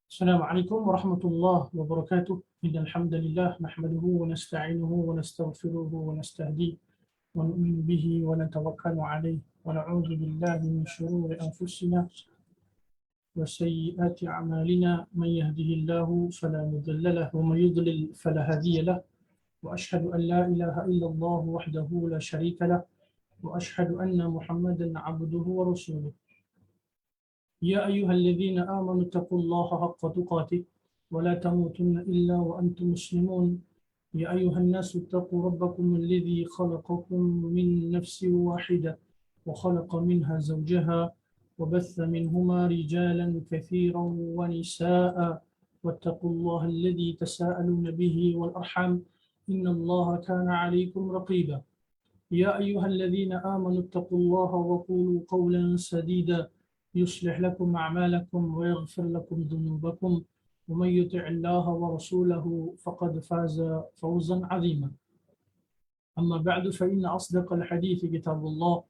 السلام عليكم ورحمة الله وبركاته. إن الحمد لله نحمده ونستعينه ونستغفره ونستهديه ونؤمن به ونتوكل عليه ونعوذ بالله من شرور أنفسنا وسيئات أعمالنا. من يهده الله فلا مضل له ومن يضلل فلا هادي له، وأشهد أن لا إله إلا الله وحده لا شريك له، وأشهد أن محمدا عبده ورسوله. يا أيها الذين آمنوا اتقوا الله حق تقاته ولا تموتن إلا وأنتم مسلمون. يا أيها الناس اتقوا ربكم الذي خلقكم من نفس واحدة وخلق منها زوجها وبث منهما رجالا كثيرا ونساء، واتقوا الله الذي تساءلون به والأرحام إن الله كان عليكم رقيبا. يا أيها الذين آمنوا اتقوا الله وقولوا قولا سديدا يصلح لكم أعمالكم ويغفر لكم ذنوبكم، ومن يطع الله ورسوله فقد فاز فوزا عظيما. أما بعد فإن أصدق الحديث كتاب الله،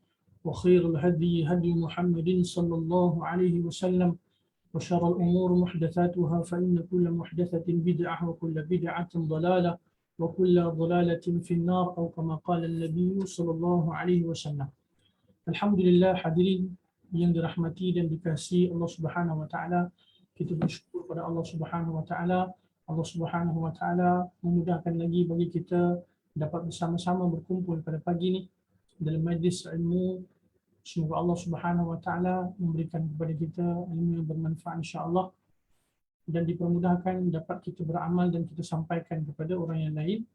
وخير الهدي هدي محمد صلى الله عليه وسلم، وشر الأمور محدثاتها فإن كل محدثة بدعة وكل بدعة ضلالة وكل ضلالة في النار، أو كما قال النبي صلى الله عليه وسلم. Alhamdulillah, hadirin yang dirahmati dan dikasihi Allah Subhanahu wa taala, kita bersyukur pada Allah Subhanahu wa taala. Allah Subhanahu wa taala memudahkan lagi bagi kita dapat bersama-sama berkumpul pada pagi ini dalam majlis ilmu. Semoga Allah Subhanahu wa taala memberikan kepada kita ilmu yang bermanfaat insya-Allah, dan dipermudahkan dapat kita beramal dan kita sampaikan kepada orang yang lain.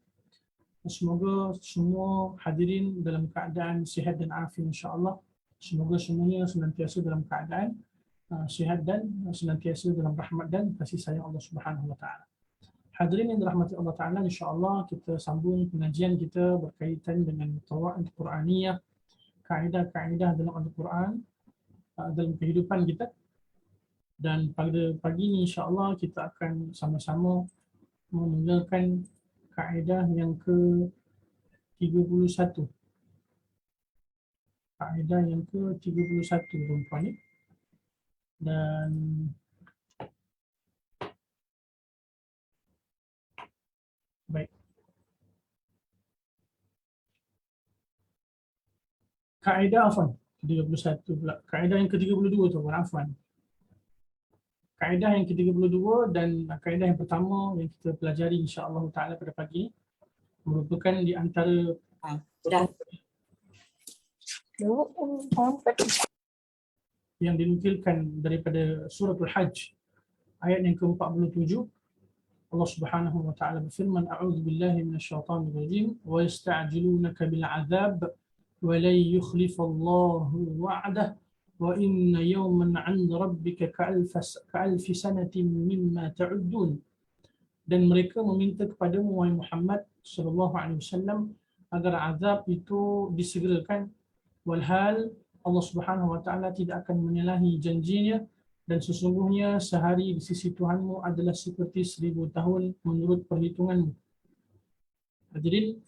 Semoga semua hadirin dalam keadaan sihat dan afiat insya-Allah. Semoga semuanya senantiasa dalam keadaan sihat dan senantiasa dalam rahmat dan kasih sayang Allah Subhanahu wa taala. Hadirin yang dirahmati Allah taala, insya-Allah kita sambung pengajian kita berkaitan dengan qawaid Quraniyah, kaedah-kaedah dalam Al-Quran dalam kehidupan kita. Dan pada pagi ini insya-Allah kita akan sama-sama memulakan kaedah yang ke-31. Kaedah yang ke-31 tuan-tuan ni. Dan baik. Kaedah afwan, 31 pula. Kaedah yang ke-32 tuan-tuan, afwan. Kaedah yang ke-32 dan kaedah yang pertama yang kita pelajari insya-Allah taala pada pagi ini merupakan di antara yang dinukilkan daripada suratul Hajj ayat yang ke-47. Allah Subhanahu wa taala berfirman, a'udzu billahi minasyaitonir rajim, wa yasta'jilunaka bil 'adzab wa la yukhlifallahu wa'dah wa inna yawman 'inda rabbika ka'alfi sanatin mimma ta'uddun. Dan mereka meminta kepadamu wahai Muhammad sallallahu alaihi wasallam agar azab itu disegerakan, walhal Allah Subhanahu wa taala tidak akan menyalahi janjinya, dan sesungguhnya sehari di sisi Tuhanmu adalah seperti 1000 tahun menurut perhitunganmu. Hadirin,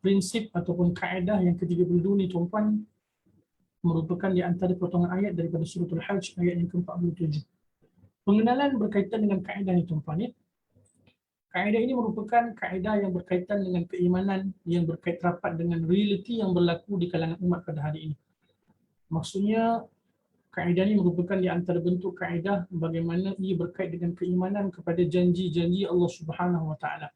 prinsip ataupun kaedah yang ke-32 ni tuan-tuan merupakan di antara potongan ayat daripada suratul Hajj ayat yang ke-47. Pengenalan berkaitan dengan kaedah ini tuan-tuan ya. Kaedah ini merupakan kaedah yang berkaitan dengan keimanan yang berkait rapat dengan realiti yang berlaku di kalangan umat pada hari ini. Maksudnya kaedah ini merupakan di antara bentuk kaedah bagaimana ia berkait dengan keimanan kepada janji-janji Allah Subhanahu wa taala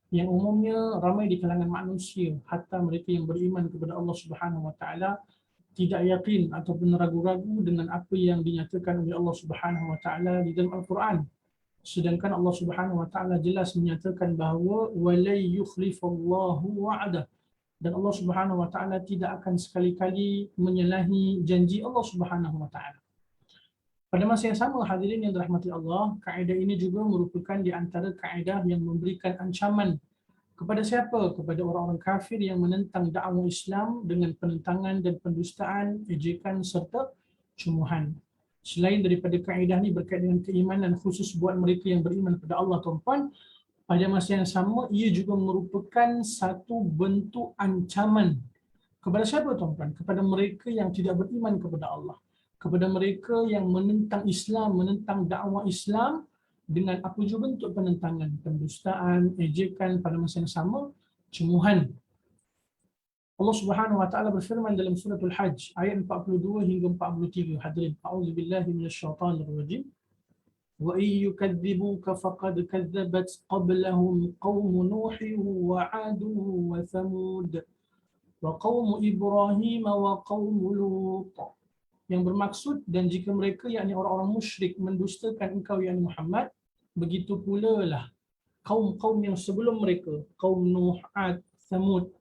yang umumnya ramai di kalangan manusia, hatta mereka yang beriman kepada Allah Subhanahu wa taala tidak yakin ataupun ragu-ragu dengan apa yang dinyatakan oleh Allah Subhanahu wa taala di dalam Al-Quran. Sedangkan Allah Subhanahu wa taala jelas menyatakan bahawa walay yukhlifallahu wa'dah, dan Allah Subhanahu wa taala tidak akan sekali-kali menyalahi janji Allah Subhanahu wa taala. Pada masa yang sama hadirin yang dirahmati Allah, kaedah ini juga merupakan di antara kaedah yang memberikan ancaman kepada siapa? Kepada orang-orang kafir yang menentang dakwah Islam dengan penentangan dan pendustaan, ejekan serta cumuhan. Selain daripada kaedah ni berkait dengan keimanan khusus buat mereka yang beriman kepada Allah tuan-tuan, pada masa yang sama ia juga merupakan satu bentuk ancaman kepada siapa tuan-tuan? Kepada mereka yang tidak beriman kepada Allah. kepada mereka yang menentang Islam, menentang dakwah Islam dengan apa jua bentuk penentangan, pendustaan, ejekan, pada masa yang sama cemuhan. Allah Subhanahu wa taala berfirman dalam surah Al-Hajj ayat 42 hingga 43. Hadirin, a'udzubillahi minasyaitanir rajim. Wa in yukadzibuka faqad kadzabat qablahum qaum Nuh wa 'ad wa Thamud wa qaum Ibrahim wa qaum Lut. Yang bermaksud, dan jika mereka yakni orang-orang musyrik mendustakan engkau yakni Muhammad, begitu pula lah kaum-kaum yang sebelum mereka, kaum Nuh, 'Ad, Thamud,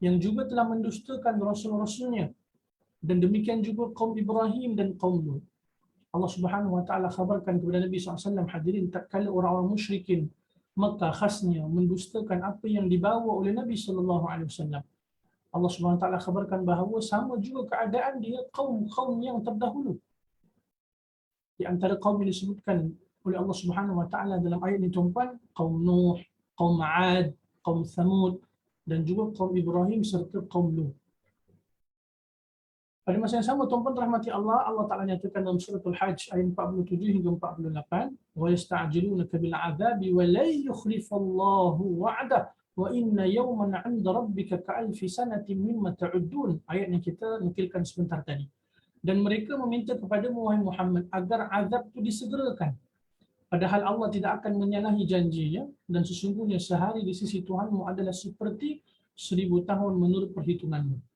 yang juga telah mendustakan rasul-rasulnya, dan demikian juga kaum Ibrahim dan kaum Lut. Allah Subhanahu wa taala khabarkan kepada Nabi SAW, hadirin, tatkala orang-orang musyrikin Makkah khasnya mendustakan apa yang dibawa oleh Nabi SAW, Allah Subhanahu wa taala khabarkan bahawa sama juga keadaan dia kaum-kaum yang terdahulu. Di antara kaum yang disebutkan oleh Allah Subhanahu wa taala dalam ayat ini tuan-tuan, kaum Nuh, kaum 'Ad, kaum Thamud, dan juga kaum Ibrahim serta kaum Lut. Pada masa yang sama, tuan-tuan rahmati Allah, Allah Taala nyatakan dalam surah Al-Hajj ayat 47 hingga 48, wa yasta'jilunaka bil 'adzabi wa la yukhlifallahu wa'dah wa inna yawman 'inda rabbika ka'alfi sanatin mimma ta'uddun. Ayat yang kita nukilkan sebentar tadi. Dan mereka meminta kepadamu wahai Muhammad agar azab itu disegerakan, padahal Allah tidak akan menyalahi janjinya, dan sesungguhnya sehari di sisi Tuhanmu adalah seperti 1000 tahun menurut perhitunganmu.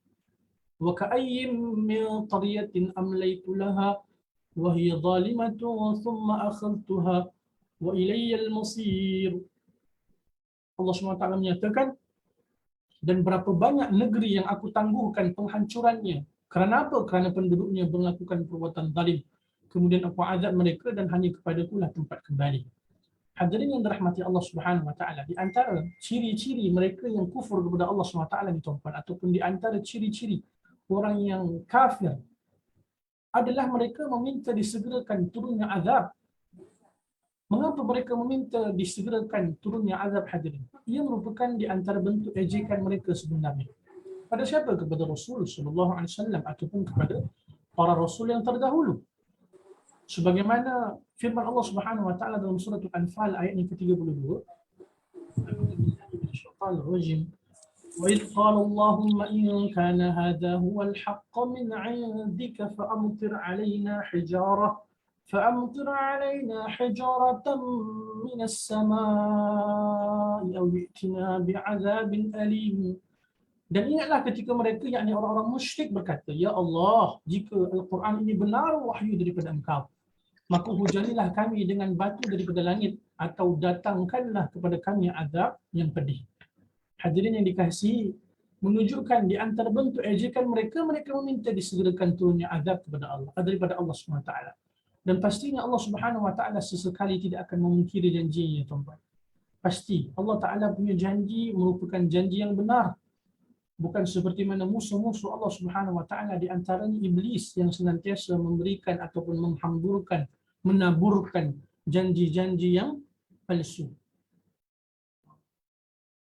Wa ka'ayyim min qaryatin amlaytu laha wa hiya zalimatun thumma akhadhtuha wa ilayya al-masir. Allah SWT menyatakan, dan berapa banyak negeri yang aku tangguhkan penghancurannya. Kerana apa? Kerana penduduknya melakukan perbuatan zalim. Kemudian aku azab mereka, dan hanya kepadakulah tempat kembali. Hadirin yang dirahmati Allah Subhanahu wa taala, di antara ciri-ciri mereka yang kufur kepada Allah Subhanahu wa taala ni tuan-tuan, ataupun di antara ciri-ciri orang yang kafir adalah mereka meminta disegerakan turunnya azab. Mengapa mereka meminta disegerakan turunnya azab, hadirin? Ia merupakan di antara bentuk ejekan mereka sebenarnya. Pada siapa? Kepada Rasul sallallahu alaihi wasallam ataupun kepada para rasul yang terdahulu. Sebagaimana firman Allah Subhanahu wa taala dalam surah Al-Anfal ayat yang ke-32, وَإِذْ قَالَ اللَّهُمَّ إِنْ كَانَ هَذَا هُوَ الْحَقَّ مِنْ عِنْدِكَ فَأَمْطِرْ عَلَيْنَا حِجَارَةً مِنَ السَّمَاءِ أَوْ ائْتِنَا بِعَذَابٍ أَلِيمٍ. Dan ingatlah ketika mereka, yakni orang-orang musyrik, berkata, Ya Allah, jika Al-Quran ini benar wahyu daripada Engkau, maka hujanilah kami dengan batu daripada langit, atau datangkanlah kepada kami azab yang pedih. Hadirin yang dikasihi, menunjukkan di antara bentuk ejekan mereka, mereka meminta disegerakan turunnya azab kepada Allah, daripada Allah SWT. Dan pastinya Allah Subhanahu wa taala sesekali tidak akan memungkiri janjinya, tuan-tuan. Pasti Allah Taala punya janji merupakan janji yang benar. Bukan seperti mana musuh-musuh Allah Subhanahu wa taala, di antaranya iblis, yang senantiasa memberikan ataupun menghamburkan, menaburkan janji-janji yang palsu.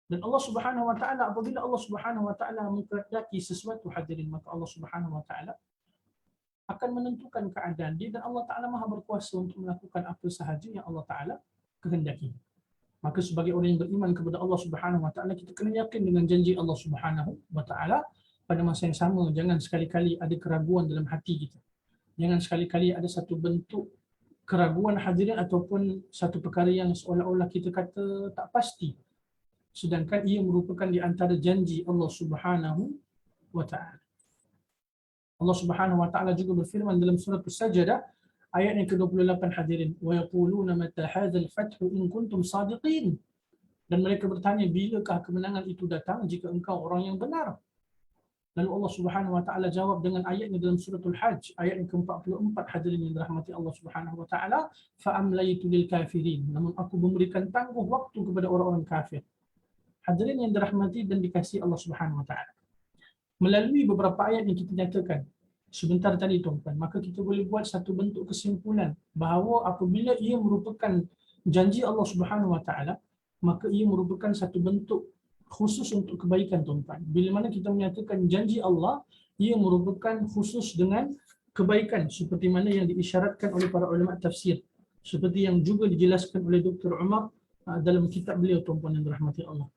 Dan Allah Subhanahu wa taala, apabila Allah Subhanahu wa taala menghendaki sesuatu, hadirin, maka Allah Subhanahu wa taala akan menentukan keadaan dia, dan Allah Taala Maha berkuasa untuk melakukan apa sahaja yang Allah Taala kehendaki. Maka sebagai orang yang beriman kepada Allah Subhanahu wa taala, kita kena yakin dengan janji Allah Subhanahu wa taala. Pada masa yang sama, jangan sekali-kali ada keraguan dalam hati kita. Jangan sekali-kali ada satu bentuk keraguan, hadirin, ataupun satu perkara yang seolah-olah kita kata tak pasti, sedangkan ia merupakan di antara janji Allah Subhanahu wa taala. Allah Subhanahu wa taala juga berfirman dalam surah As-Sajdah ayat yang ke-28, hadirin, wa yaquluna mata hadzal fathu in kuntum sadiqin. Dan mereka bertanya, bilakah kemenangan itu datang jika engkau orang yang benar? Lalu Allah Subhanahu wa taala jawab dengan ayatnya dalam surah Al-Hajj ayat yang ke-44, hadirin yang dirahmati Allah Subhanahu wa taala, fa amlaytu lil kafirin, namun aku memberikan tangguh waktu kepada orang-orang kafir. Hadirin yang dirahmati dan dikasihi Allah Subhanahu wa taala, melalui beberapa ayat yang kita nyatakan sebentar tadi, tuan-tuan, maka kita boleh buat satu bentuk kesimpulan bahawa apabila ia merupakan janji Allah Subhanahu wa taala, maka ia merupakan satu bentuk khusus untuk kebaikan, tuan-tuan. Bila mana kita menyatakan janji Allah, ia merupakan khusus dengan kebaikan seperti mana yang diisyaratkan oleh para ulama tafsir, seperti yang juga dijelaskan oleh Dr. Umar dalam kitab beliau, tuan-tuan yang dirahmati Allah.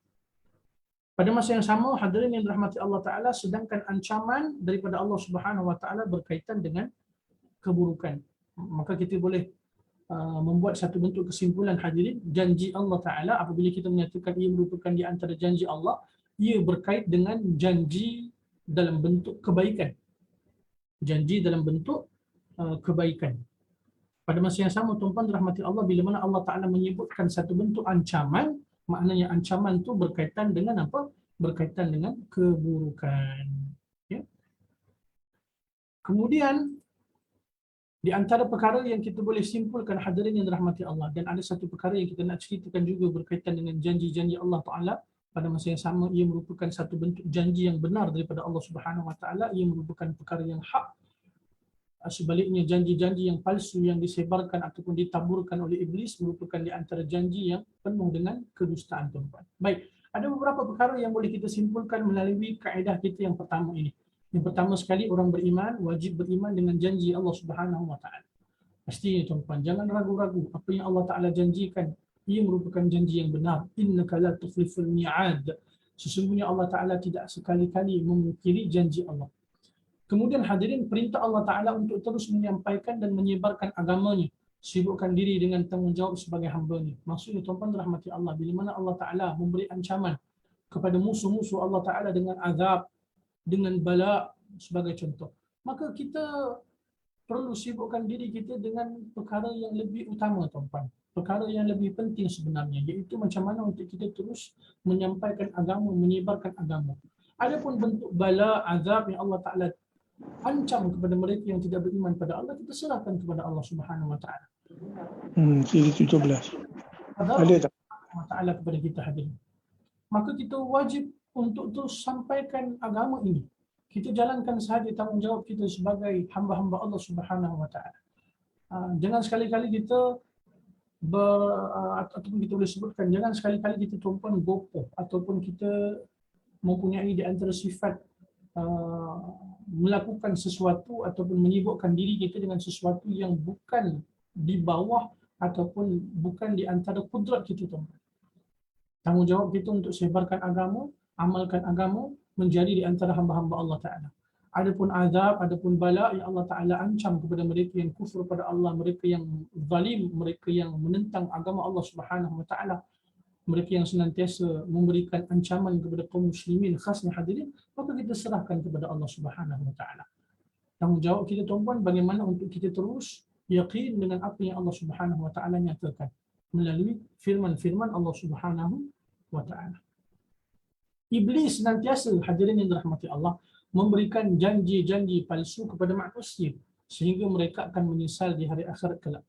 Pada masa yang sama, hadirin yang dirahmati Allah Ta'ala, sedangkan ancaman daripada Allah Subhanahu Wa Ta'ala berkaitan dengan keburukan. Maka kita boleh membuat satu bentuk kesimpulan, hadirin, janji Allah Ta'ala apabila kita menyatakan ia merupakan di antara janji Allah, ia berkait dengan janji dalam bentuk kebaikan. Janji dalam bentuk kebaikan. Pada masa yang sama, tuan-tuan dirahmati Allah, bila mana Allah Ta'ala menyebutkan satu bentuk ancaman, maknanya ancaman itu berkaitan dengan apa? Berkaitan dengan keburukan. Ya. Kemudian, di antara perkara yang kita boleh simpulkan, hadirin yang dirahmati Allah, dan ada satu perkara yang kita nak ceritakan juga berkaitan dengan janji-janji Allah Ta'ala, pada masa yang sama ia merupakan satu bentuk janji yang benar daripada Allah Subhanahu Wa Ta'ala, ia merupakan perkara yang hak. Sebaliknya janji-janji yang palsu yang disebarkan ataupun ditaburkan oleh iblis merupakan di antara janji yang penuh dengan kedustaan, tuan-tuan. Baik, ada beberapa perkara yang boleh kita simpulkan melalui kaedah kita yang pertama ini. Yang pertama sekali, orang beriman wajib beriman dengan janji Allah Subhanahu Wa Ta'ala. Pastinya, tuan-tuan, jangan ragu-ragu apa yang Allah Ta'ala janjikan, ia merupakan janji yang benar. Innaka la tukhliful mi'ad. Sesungguhnya Allah Ta'ala tidak sekali-kali memungkiri janji Allah. Kemudian hadirin, perintah Allah Ta'ala untuk terus menyampaikan dan menyebarkan agamanya, sibukkan diri dengan tanggungjawab sebagai hamba-Nya. Maksudnya, tuan-tuan rahmati Allah, bila mana Allah Ta'ala memberi ancaman kepada musuh-musuh Allah Ta'ala dengan azab, dengan bala sebagai contoh, maka kita perlu sibukkan diri kita dengan perkara yang lebih utama, tuan-tuan. Perkara yang lebih penting sebenarnya, iaitu macam mana untuk kita terus menyampaikan agama, menyebarkan agama. Adapun bentuk bala, azab yang Allah Ta'ala ancam kepada mereka yang tidak beriman pada Allah, kita serahkan kepada Allah Subhanahu Wa Ta'ala. Siri 17. Ada tak? Allah Ta'ala kepada kita, hadirin. Maka kita wajib untuk terus sampaikan agama ini. Kita jalankan sahaja tanggungjawab kita sebagai hamba-hamba Allah Subhanahu Wa Ta'ala. Jangan sekali-kali kita ataupun kita boleh sebutkan, jangan sekali-kali kita tumpang gopoh ataupun kita mempunyai di antara sifat melakukan sesuatu ataupun menyibukkan diri kita dengan sesuatu yang bukan di bawah ataupun bukan di antara kudrat kita, tuan-tuan. Tanggungjawab kita untuk sebarkan agama, amalkan agama, menjadi di antara hamba-hamba Allah Ta'ala. Adapun azab, adapun bala yang Allah Ta'ala ancam kepada mereka yang kufur pada Allah, mereka yang zalim, mereka yang menentang agama Allah Subhanahu Wa Ta'ala, mereka yang senantiasa memberikan ancaman kepada kaum muslimin, khasnya hadirin, maka kita serahkan kepada Allah Subhanahu Wa Ta'ala. Tanggungjawab kita, tuan-tuan, bagaimana untuk kita terus yakin dengan apa yang Allah Subhanahu Wa Ta'ala nyatakan melalui firman-firman Allah Subhanahu Wa Ta'ala. Iblis senantiasa, hadirin yang dirahmati Allah, memberikan janji-janji palsu kepada manusia sehingga mereka akan menyesal di hari akhirat kelak.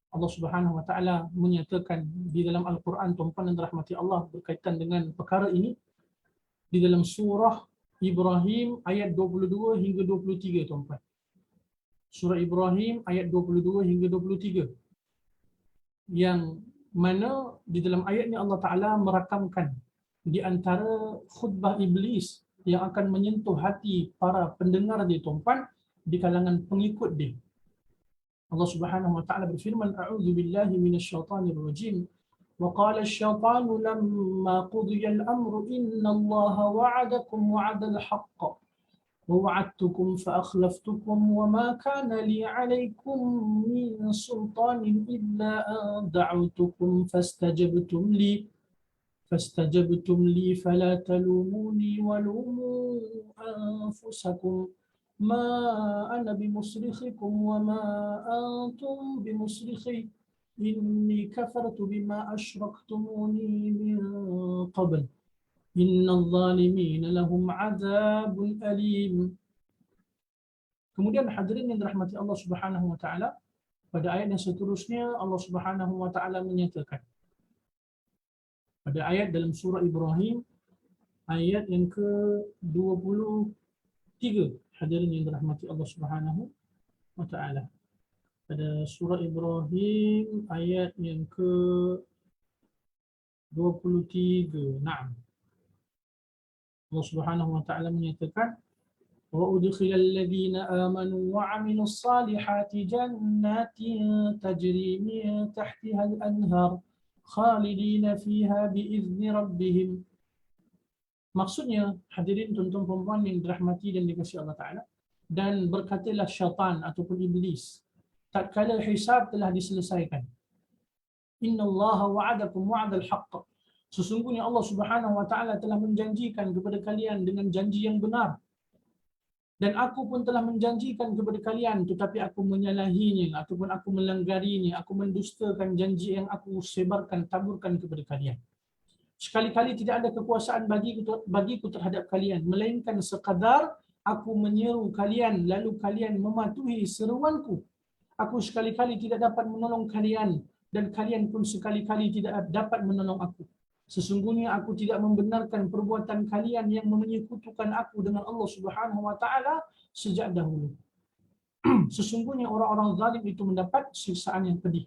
Allah Subhanahu Wa Ta'ala menyatakan di dalam Al-Quran, tuan-tuan yang dirahmati Allah, berkaitan dengan perkara ini di dalam surah Ibrahim ayat 22 hingga 23, tuan-tuan. Surah Ibrahim ayat 22 hingga 23, yang mana di dalam ayat ini Allah Ta'ala merakamkan di antara khutbah iblis yang akan menyentuh hati para pendengar dia, tuan-tuan, di kalangan pengikut dia. Allah Subhanahu Wa Ta'ala berfirman, A'udzu billahi minasyaitanir rajim. Wa qala asy-syaitanu lamma qudiya al-amru inna Allaha wa'adakum wa'adal haqq wa wa'adtukum fa akhlaftukum wa ma kana li 'alaykum min sultanin illa an da'awtukum fastajabtum li fala talumuni wa lumu anfusakum ma ana bimusrikhikum wa ma antum bimusrikhi inni kafartu bima asyraktumuni min qabl innal zalimina lahum azabun alim. Kemudian hadirin yang dirahmati Allah Subhanahu Wa Ta'ala, pada ayat yang seterusnya Allah Subhanahu Wa Ta'ala menyatakan pada ayat dalam surah Ibrahim ayat yang ke-23, hadirin yang dirahmati Allah Subhanahu Wa Ta'ala. Pada surah Ibrahim ayat yang ke-23. Naam. Allah Subhanahu Wa Ta'ala menyatakan, وأدخل الذين آمنوا وعملوا الصالحات جنات تجري من تحتها الأنهار خالدين فيها بإذن ربهم. Maksudnya, hadirin tuan-tuan perempuan yang dirahmati dan dikasihi Allah Ta'ala, dan berkatalah syaitan ataupun iblis, tatkala hisab telah diselesaikan, Inna Allah wa'adakum wa'adal haqq. Sesungguhnya Allah Subhanahu wa Ta'ala telah menjanjikan kepada kalian dengan janji yang benar. Dan aku pun telah menjanjikan kepada kalian, tetapi aku menyalahinya ataupun aku melanggarinya, aku mendustakan janji yang aku sebarkan, taburkan kepada kalian. Sekali-kali tidak ada kekuasaan bagiku terhadap kalian, melainkan sekadar aku menyeru kalian, lalu kalian mematuhi seruanku. Aku sekali-kali tidak dapat menolong kalian, dan kalian pun sekali-kali tidak dapat menolong aku. Sesungguhnya aku tidak membenarkan perbuatan kalian yang menyekutukan aku dengan Allah Subhanahu wa Ta'ala sejak dahulu. Sesungguhnya orang-orang zalim itu mendapat siksaan yang pedih.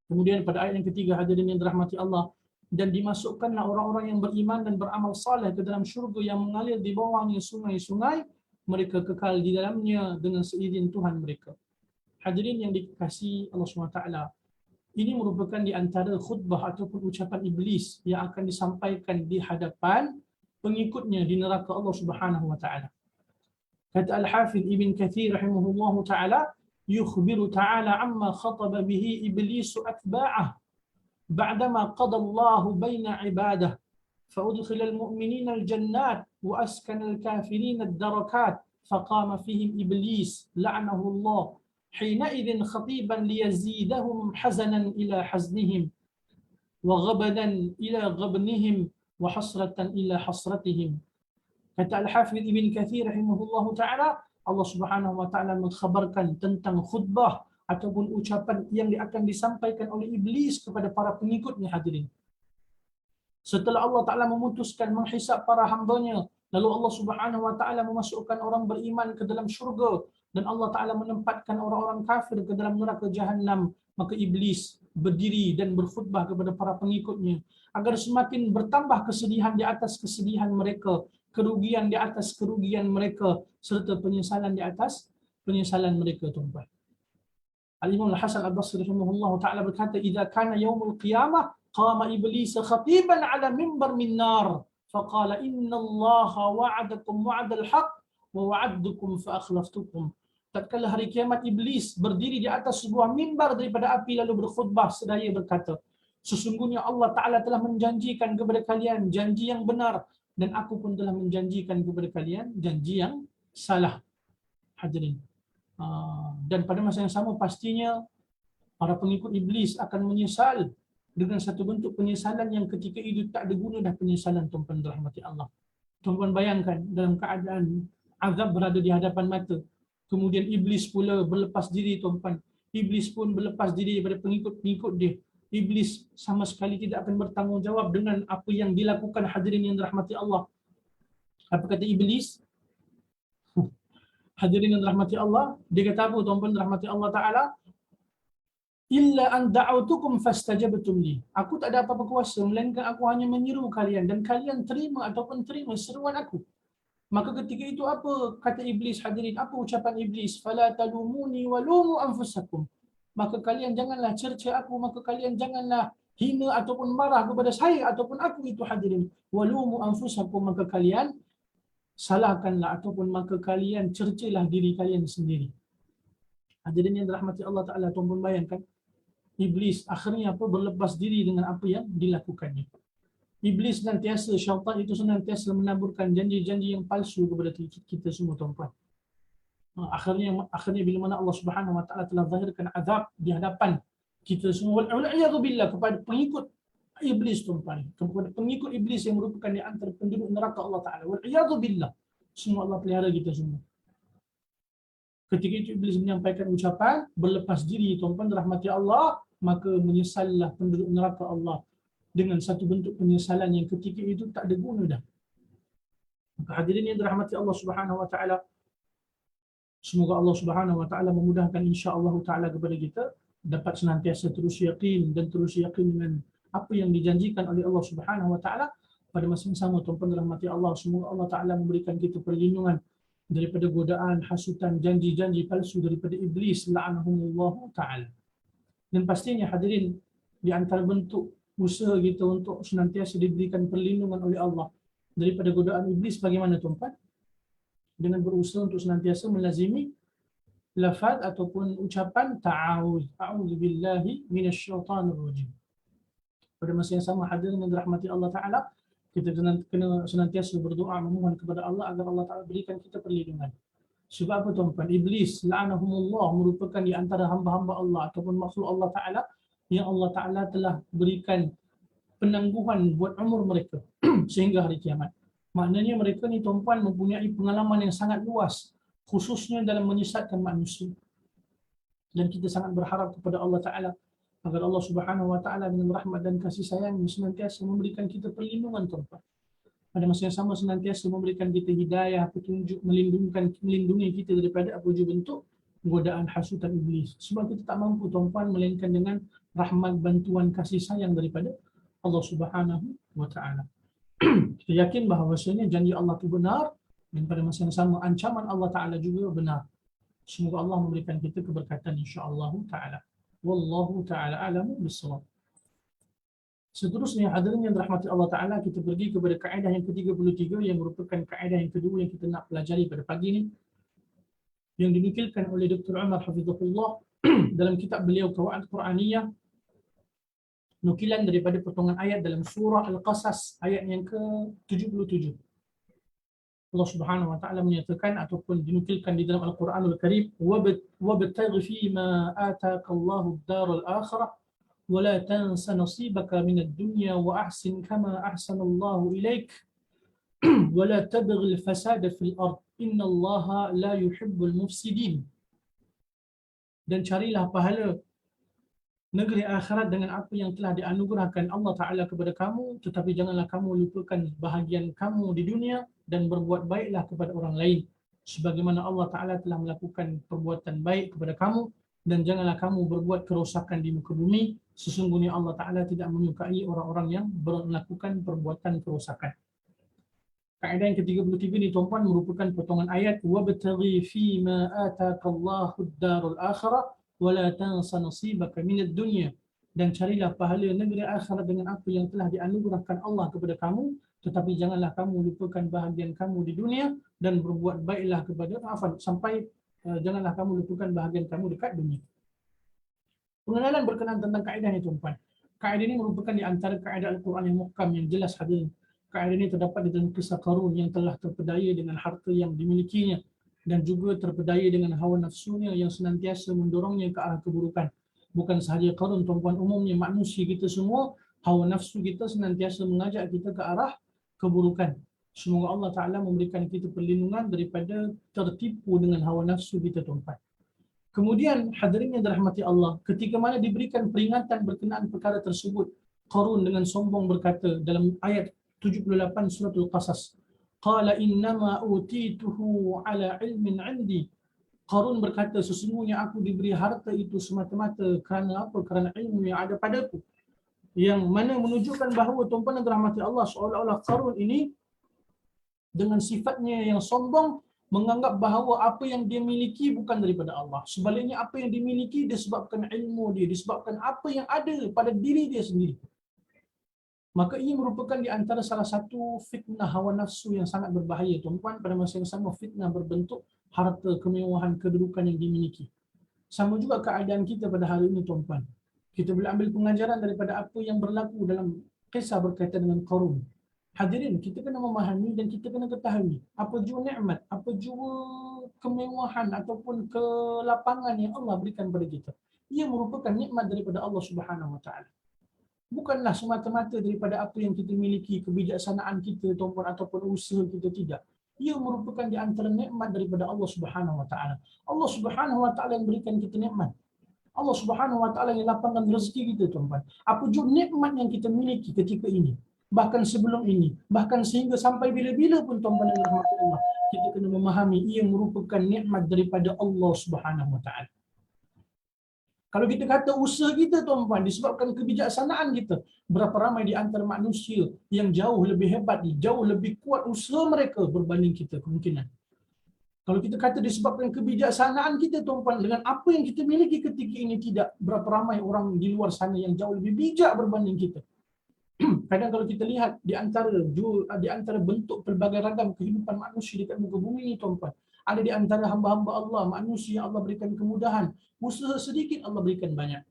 Kemudian pada ayat yang ketiga, hadirin yang dirahmati Allah, dan dimasukkanlah orang-orang yang beriman dan beramal saleh ke dalam syurga yang mengalir di bawahnya sungai-sungai, mereka kekal di dalamnya dengan seizin Tuhan mereka. Hadirin yang dikasihi Allah SWT, ini merupakan di antara khutbah ataupun ucapan iblis yang akan disampaikan di hadapan pengikutnya di neraka Allah Subhanahu wa Ta'ala. Kata Al-Hafidh Ibn Kathir rahimahullahu ta'ala, yukhbiru ta'ala amma khataba bihi iblisu atba'ah بعدما قضى الله بين عباده فأدخل المؤمنين الجنات وأسكن الكافرين الدركات فقام فيهم إبليس لعنه الله حينئذ خطيبا ليزيدهم حزنا إلى حزنهم وغبنا إلى غبنهم وحسرة إلى حسرتهم. Kata Al-Hafidh Ibn Kathir rahimahullahu ta'ala, Allah Subhanahu wa ta'ala mengkhabarkan tentang khutbah ataupun ucapan yang akan disampaikan oleh iblis kepada para pengikutnya, hadirin. Setelah Allah Ta'ala memutuskan menghisap para hambanya, lalu Allah Subhanahu wa Ta'ala memasukkan orang beriman ke dalam syurga, dan Allah Ta'ala menempatkan orang-orang kafir ke dalam neraka Jahannam, maka iblis berdiri dan berkhutbah kepada para pengikutnya agar semakin bertambah kesedihan di atas kesedihan mereka, kerugian di atas kerugian mereka, serta penyesalan di atas penyesalan mereka, tuan-tuan. Al-Imam Al-Hasan Al-Basri rahimahullahu ta'ala berkata, "Idza kana yaumul qiyamah qama iblis khatiban 'ala mimbar min nar faqala inna Allaha wa'adakum wa'dal haqq wa wa'adtukum fa akhlaftukum." Tatkala hari kiamat, iblis berdiri di atas sebuah mimbar daripada api lalu berkhutbah sedaya berkata, sesungguhnya Allah Ta'ala telah menjanjikan kepada kalian janji yang benar, dan aku pun telah menjanjikan kepada kalian janji yang salah. Hadirin, dan pada masa yang sama pastinya para pengikut iblis akan menyesal dengan satu bentuk penyesalan yang ketika itu tak ada guna dah penyesalan, tuan-tuan dirahmati Allah. Tuan-tuan bayangkan dalam keadaan azab berada di hadapan mata, kemudian iblis pula berlepas diri, tuan-tuan. Iblis pun berlepas diri daripada pengikut-pengikut dia. Iblis sama sekali tidak akan bertanggungjawab dengan apa yang dilakukan, hadirin yang dirahmati Allah. Apa kata iblis? Hadirin yang dirahmati Allah, dia kata apa, tuan-tuan dirahmati Allah Ta'ala? Illa an da'autukum fastajabtum li. Aku tak ada apa-apa kuasa, melainkan aku hanya menyeru kalian dan kalian terima ataupun terima seruan aku. Maka ketika itu apa kata iblis, hadirin? Apa ucapan iblis? Fala talumuni walumu anfusakum. Maka kalian janganlah cerca aku, maka kalian janganlah hina ataupun marah kepada saya ataupun aku itu, hadirin. Walumu anfusakum, maka kalian salahkanlah ataupun maka kalian cercalah diri kalian sendiri. Hadirin yang dirahmati Allah Ta'ala, tuan-tuan bayangkan, iblis akhirnya apa, berlepas diri dengan apa yang dilakukannya. Iblis senantiasa, syaitan itu senantiasa menaburkan janji-janji yang palsu kepada kita semua, tuan-tuan. Akhirnya bila mana Allah Subhanahu wa Ta'ala telah zahirkan azab di hadapan kita semua, wal-'iyadzu billah, kepada pengikut iblis, tuan-tuan, kepada pengikut iblis yang merupakan di antara penduduk neraka Allah Ta'ala, wal-'iyadzu billah, semua Allah pelihara kita semua. Ketika itu iblis menyampaikan ucapan berlepas diri, tuan-tuan dirahmati Allah, maka menyesallah penduduk neraka Allah dengan satu bentuk penyesalan yang ketika itu tak ada guna dah. Maka hadirin yang dirahmati Allah Subhanahu wa Ta'ala, semoga Allah Subhanahu wa Ta'ala memudahkan insya-Allah Ta'ala kepada kita dapat senantiasa terus yakin dan terus yakin dengan apa yang dijanjikan oleh Allah Subhanahu wa Ta'ala pada masa yang sama, tuan-tuan dirahmati Allah. Semoga Allah Ta'ala memberikan kita perlindungan daripada godaan, hasutan, janji-janji palsu daripada iblis la'anahumullahu ta'ala. Dan pastinya hadirin, di antara bentuk usaha kita untuk senantiasa diberikan perlindungan oleh Allah daripada godaan iblis bagaimana tuan-tuan? Dengan berusaha untuk senantiasa melazimi lafaz ataupun ucapan ta'awuz, a'udzubillahi minasyaitanir rajim. Pada masa yang sama hadirin yang dirahmati Allah Ta'ala, kita kena senantiasa berdoa memohon kepada Allah agar Allah Ta'ala berikan kita perlindungan. Sebab apa tuan-tuan? Iblis la'anahumullah merupakan di antara hamba-hamba Allah ataupun makhluk Allah Ta'ala yang Allah Ta'ala telah berikan penangguhan buat umur mereka sehingga hari kiamat. Maknanya mereka ni tuan-tuan mempunyai pengalaman yang sangat luas, khususnya dalam menyesatkan manusia. Dan kita sangat berharap kepada Allah Ta'ala agar Allah Subhanahu Wa Ta'ala dengan rahmat dan kasih sayang senantiasa memberikan kita perlindungan tuan-tuan. Pada masa yang sama senantiasa memberikan kita hidayah, petunjuk, melindungi kita daripada apa jua bentuk godaan hasutan iblis. Sebab kita tak mampu tuan-tuan melainkan dengan rahmat, bantuan, kasih sayang daripada Allah Subhanahu Wa Ta'ala. Kita yakin bahawasanya janji Allah itu benar dan pada masa yang sama ancaman Allah Ta'ala juga benar. Semoga Allah memberikan kita keberkatan insya-Allah Ta'ala. Wallahu Ta'ala a'lamu bis-shawab. Seterusnya hadirin yang dirahmati Allah Ta'ala, kita pergi kepada kaedah yang ke-33 yang merupakan kaedah yang kedua yang kita nak pelajari pada pagi ini, yang dinukilkan oleh Dr. Umar Hafizahullah dalam kitab beliau Qawaid Quraniyah, nukilan daripada potongan ayat dalam surah Al-Qasas ayat yang ke-77. Allah Subhanahu Wa Ta'ala menyatakan ataupun dinukilkan di dalam Al-Quranul Karim, wabtaghi fima ataakallahu ad-daral akhirah ولا تنس نصيبك من الدنيا وأحسن كما أحسن الله إليك ولا تبغ الفساد في الأرض إن الله لا يحب المفسدين. Dan carilah pahala negeri akhirat dengan apa yang telah dianugerahkan Allah Ta'ala kepada kamu, tetapi janganlah kamu lupakan bahagian kamu di dunia dan berbuat baiklah kepada orang lain sebagaimana Allah Ta'ala telah melakukan perbuatan baik kepada kamu, dan janganlah kamu berbuat kerosakan di muka bumi, sesungguhnya Allah Ta'ala tidak menyukai orang-orang yang melakukan perbuatan kerosakan. Kaedah yang ke-33 ini tuan-tuan merupakan potongan ayat wabtaghi fima ataakallahu ad-darul akhirah wala tansa nasibaka minad dunya, dan carilah pahala negeri akhirat dengan apa yang telah dianugerahkan Allah kepada kamu, tetapi janganlah kamu lupakan bahagian kamu di dunia dan berbuat baiklah kepada janganlah kamu lupakan bahagian kamu dekat dunia. Pengenalan berkenaan tentang kaedah ini tuan-tuan. Kaedah ini merupakan di antara kaedah Al-Quran yang muhkam yang jelas hadirin. Kaedah ini terdapat di dalam kisah Qarun yang telah terpedaya dengan harta yang dimilikinya dan juga terpedaya dengan hawa nafsunya yang senantiasa mendorongnya ke arah keburukan. Bukan sahaja Qarun tuan-tuan, umumnya manusia kita semua, hawa nafsu kita senantiasa mengajak kita ke arah keburukan. Semoga Allah Ta'ala memberikan kita perlindungan daripada tertipu dengan hawa nafsu kita tuan-tuan. Kemudian hadirin yang dirahmati Allah, ketika mana diberikan peringatan berkenaan perkara tersebut, Qarun dengan sombong berkata dalam ayat 78 surah Al-Qasas, qala innama utituhu ala ilmin 'indi. Qarun berkata, sesungguhnya aku diberi harta itu semata-mata kerana apa? Kerana ilmu yang ada padaku. Yang mana menunjukkan bahawa tuan-tuan yang dirahmati Allah, seolah-olah Qarun ini dengan sifatnya yang sombong menganggap bahawa apa yang dia miliki bukan daripada Allah. Sebaliknya apa yang dimiliki disebabkan ilmu dia, disebabkan apa yang ada pada diri dia sendiri. Maka ia merupakan di antara salah satu fitnah hawa nafsu yang sangat berbahaya tuan-tuan. Pada masa yang sama fitnah berbentuk harta, kemewahan, kedudukan yang dimiliki. Sama juga keadaan kita pada hari ini tuan-tuan. Kita boleh ambil pengajaran daripada apa yang berlaku dalam kisah berkaitan dengan Qarun. Hadirin, kita kena memahami dan kita kena ketahui apa jua nikmat, apa jua kemewahan ataupun kelapangan yang Allah berikan kepada kita. Ia merupakan nikmat daripada Allah Subhanahu Wa Ta'ala. Bukanlah semata-mata daripada apa yang kita miliki, kebijaksanaan kita tuan-tuan ataupun usaha kita, tidak. Ia merupakan di antara nikmat daripada Allah Subhanahu Wa Ta'ala. Allah Subhanahu Wa Ta'ala yang berikan kita nikmat. Allah Subhanahu Wa Ta'ala yang lapangkan rezeki kita tuan-tuan. Apa jua nikmat yang kita miliki ketika ini, bahkan sebelum ini, bahkan sehingga sampai bila-bila pun tuan-tuan yang dirahmati Allah, kita kena memahami ia merupakan nikmat daripada Allah Subhanahu Wa Ta'ala. Kalau kita kata usaha kita tuan-tuan disebabkan kebijaksanaan kita, berapa ramai di antara manusia yang jauh lebih hebat, jauh lebih kuat usaha mereka berbanding kita kemungkinan. Kalau kita kata disebabkan kebijaksanaan kita tuan-tuan, dengan apa yang kita miliki ketika ini, tidak berapa ramai orang di luar sana yang jauh lebih bijak berbanding kita. Kadang kalau kita lihat di antara bentuk pelbagai ragam kehidupan manusia dekat muka bumi ini tuan-tuan, ada di antara hamba-hamba Allah, manusia Allah berikan kemudahan, usaha sedikit Allah berikan banyak.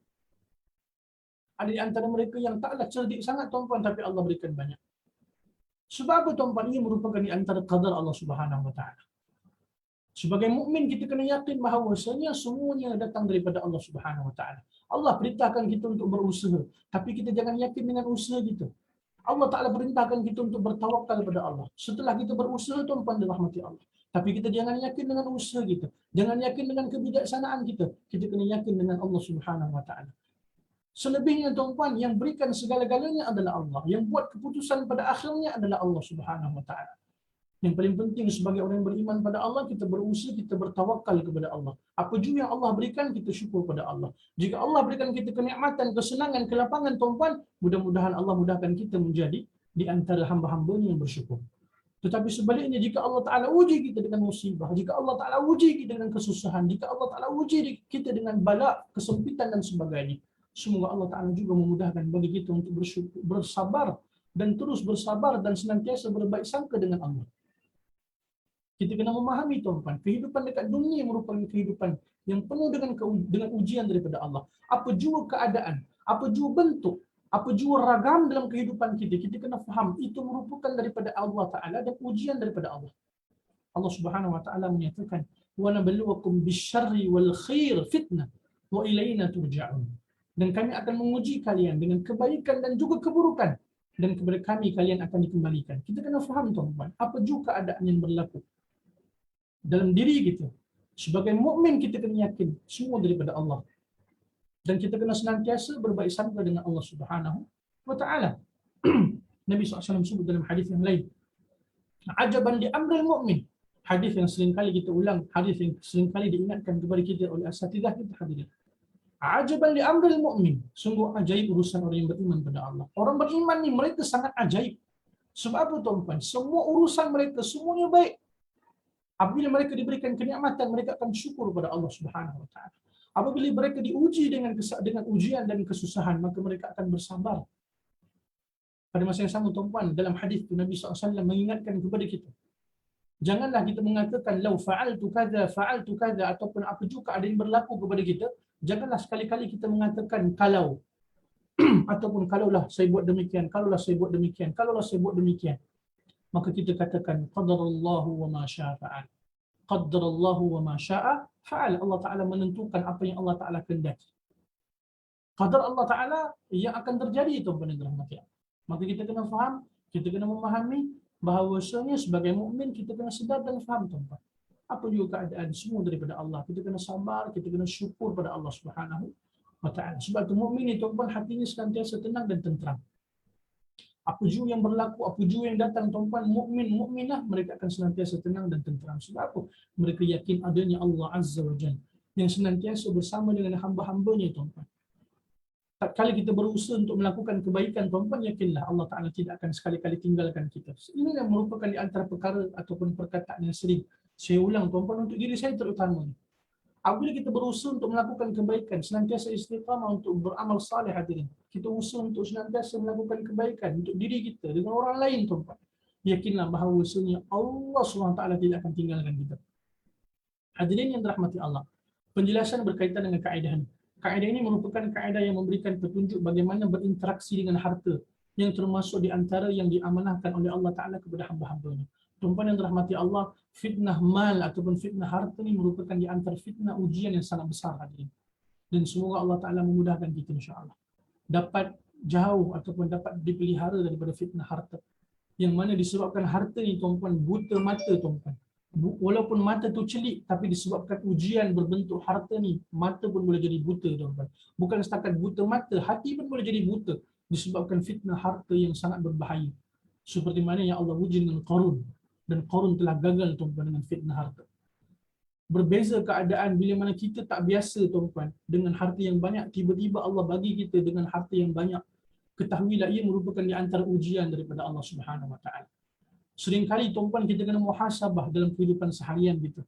Ada di antara mereka yang taklah cerdik sangat tuan-tuan, tapi Allah berikan banyak. Sebab apa tuan-tuan? Ini merupakan di antara qadar Allah Subhanahu wa taala. Sebagai mukmin kita kena yakin bahawasanya semuanya datang daripada Allah Subhanahu wa taala. Allah perintahkan kita untuk berusaha, tapi kita jangan yakin dengan usaha kita. Allah Taala perintahkan kita untuk bertawakal kepada Allah. Setelah kita berusaha tuan-tuan dirahmati Allah. Tapi kita jangan yakin dengan usaha kita. Jangan yakin dengan kebijaksanaan kita. Kita kena yakin dengan Allah Subhanahu wa taala. Selebihnya tuan-tuan, yang berikan segala-galanya adalah Allah. Yang buat keputusan pada akhirnya adalah Allah Subhanahu wa taala. Yang paling penting sebagai orang yang beriman pada Allah, kita berusaha, kita bertawakal kepada Allah. Apa juga yang Allah berikan, kita syukur pada Allah. Jika Allah berikan kita kenikmatan, kesenangan, kelapangan tuan-tuan, mudah-mudahan Allah mudahkan kita menjadi di antara hamba-hambanya yang bersyukur. Tetapi sebaliknya, jika Allah Ta'ala uji kita dengan musibah, jika Allah Ta'ala uji kita dengan kesusahan, jika Allah Ta'ala uji kita dengan bala, kesempitan dan sebagainya, semoga Allah Ta'ala juga memudahkan bagi kita untuk bersyukur, bersabar, dan terus bersabar dan senantiasa berbaik sangka dengan Allah. Kita kena memahami tuan-tuan, kehidupan dekat dunia merupakan kehidupan yang penuh dengan ujian daripada Allah. Apa jua keadaan, apa jua bentuk, apa jua ragam dalam kehidupan kita, kita kena faham itu merupakan daripada Allah Ta'ala dan ujian daripada Allah. Allah Subhanahu Wa Ta'ala menyatakan, وَنَبَلُوَكُمْ بِالشَّرِّ وَالْخِيرِ فِتْنَةً وَإِلَيْنَا تُرْجَعُونَ. Dan kami akan menguji kalian dengan kebaikan dan juga keburukan, dan kepada kami kalian akan dikembalikan. Kita kena faham tuan-tuan, apa jua keadaan yang berlaku dalam diri kita. Sebagai mukmin kita kena yakin semua daripada Allah. Dan kita kena senantiasa berbaik sangka dengan Allah Subhanahu wa taala. Nabi SAW sebut dalam hadis yang lain, ajaban li amril mu'min. Hadis yang sering kali kita ulang, hadis yang sering kali diingatkan kepada kita oleh asatidzah kita hadirin. Ajaban li amril mu'min. Sungguh ajaib urusan orang yang beriman pada Allah. Orang beriman ni mereka sangat ajaib. Sebab apa tuan-tuan? Semua urusan mereka semuanya baik. Apabila mereka diberikan kenikmatan, mereka akan syukur kepada Allah Subhanahu wa taala. Apabila mereka diuji dengan ujian dan kesusahan, maka mereka akan bersabar. Pada masa yang sama tuan-tuan, dalam hadis itu Nabi SAW mengingatkan kepada kita, janganlah kita mengatakan lau fa'altu kadza ataupun apa juga ada yang berlaku kepada kita, janganlah sekali-kali kita mengatakan kalau ataupun kalaulah saya buat demikian, kalaulah saya buat demikian, kalaulah saya buat demikian. Maka kita katakan qadarallahu wa ma syaa fa'al. Qadarallahu wa ma syaa fa'al. Allah Taala menentukan apa yang Allah Taala kehendaki. Qadar Allah Taala yang akan terjadi itu benar rahmat. Maka kita kena faham, kita kena memahami bahawasanya sebagai mukmin kita kena sedar dan faham tuan-tuan. Apa juga keadaan semua daripada Allah. Kita kena sabar, kita kena syukur pada Allah Subhanahu wa taala. Sebab tu mukmin itu tuan-tuan hatinya senantiasa tenang dan tenteram. Apa jua yang berlaku, apa jua yang datang tuan-tuan, mukminah mereka akan senantiasa tenang dan tenteram. Sebab apa? Mereka yakin adanya Allah Azza wa Jalla yang senantiasa bersama dengan hamba-hambanya tuan-tuan. Tak kali kita berusaha untuk melakukan kebaikan tuan-tuan, yakinlah Allah Ta'ala tidak akan sekali-kali tinggalkan kita. Ini yang merupakan di antara perkara ataupun perkataan yang sering saya ulang tuan-tuan untuk diri saya terutama. Apabila kita berusaha untuk melakukan kebaikan, senantiasa istiqamah untuk beramal saleh hadirin. Kita usaha untuk senantiasa melakukan kebaikan untuk diri kita dengan orang lain tuan-tuan. Yakinlah bahawasanya Allah SWT tidak akan tinggalkan kita. Hadirin yang dirahmati Allah, penjelasan berkaitan dengan kaedah ini. Kaedah ini merupakan kaedah yang memberikan petunjuk bagaimana berinteraksi dengan harta, yang termasuk di antara yang diamanahkan oleh Allah Ta'ala kepada hamba-hambanya. Tuan-tuan yang dirahmati Allah, fitnah mal ataupun fitnah harta ini merupakan di antara fitnah ujian yang sangat besar hadirin. Dan semoga Allah Ta'ala memudahkan kita insya-Allah dapat jauh ataupun dapat dipelihara daripada fitnah harta. Yang mana disebabkan harta ni tuan-tuan buta mata tuan-tuan. Walaupun mata tu celik, tapi disebabkan ujian berbentuk harta ni, mata pun boleh jadi buta tuan-tuan. Bukan setakat buta mata, hati pun boleh jadi buta disebabkan fitnah harta yang sangat berbahaya. Seperti mana yang Allah uji dengan Qarun, dan Qarun telah gagal tuan-tuan dengan fitnah harta. Berbeza keadaan bila mana kita tak biasa tuan-tuan dengan harta yang banyak, tiba-tiba Allah bagi kita dengan harta yang banyak. Ketahuilah ia merupakan di antara ujian daripada Allah Subhanahu wa taala. Seringkali tuan-tuan kita kena muhasabah dalam kehidupan seharian kita.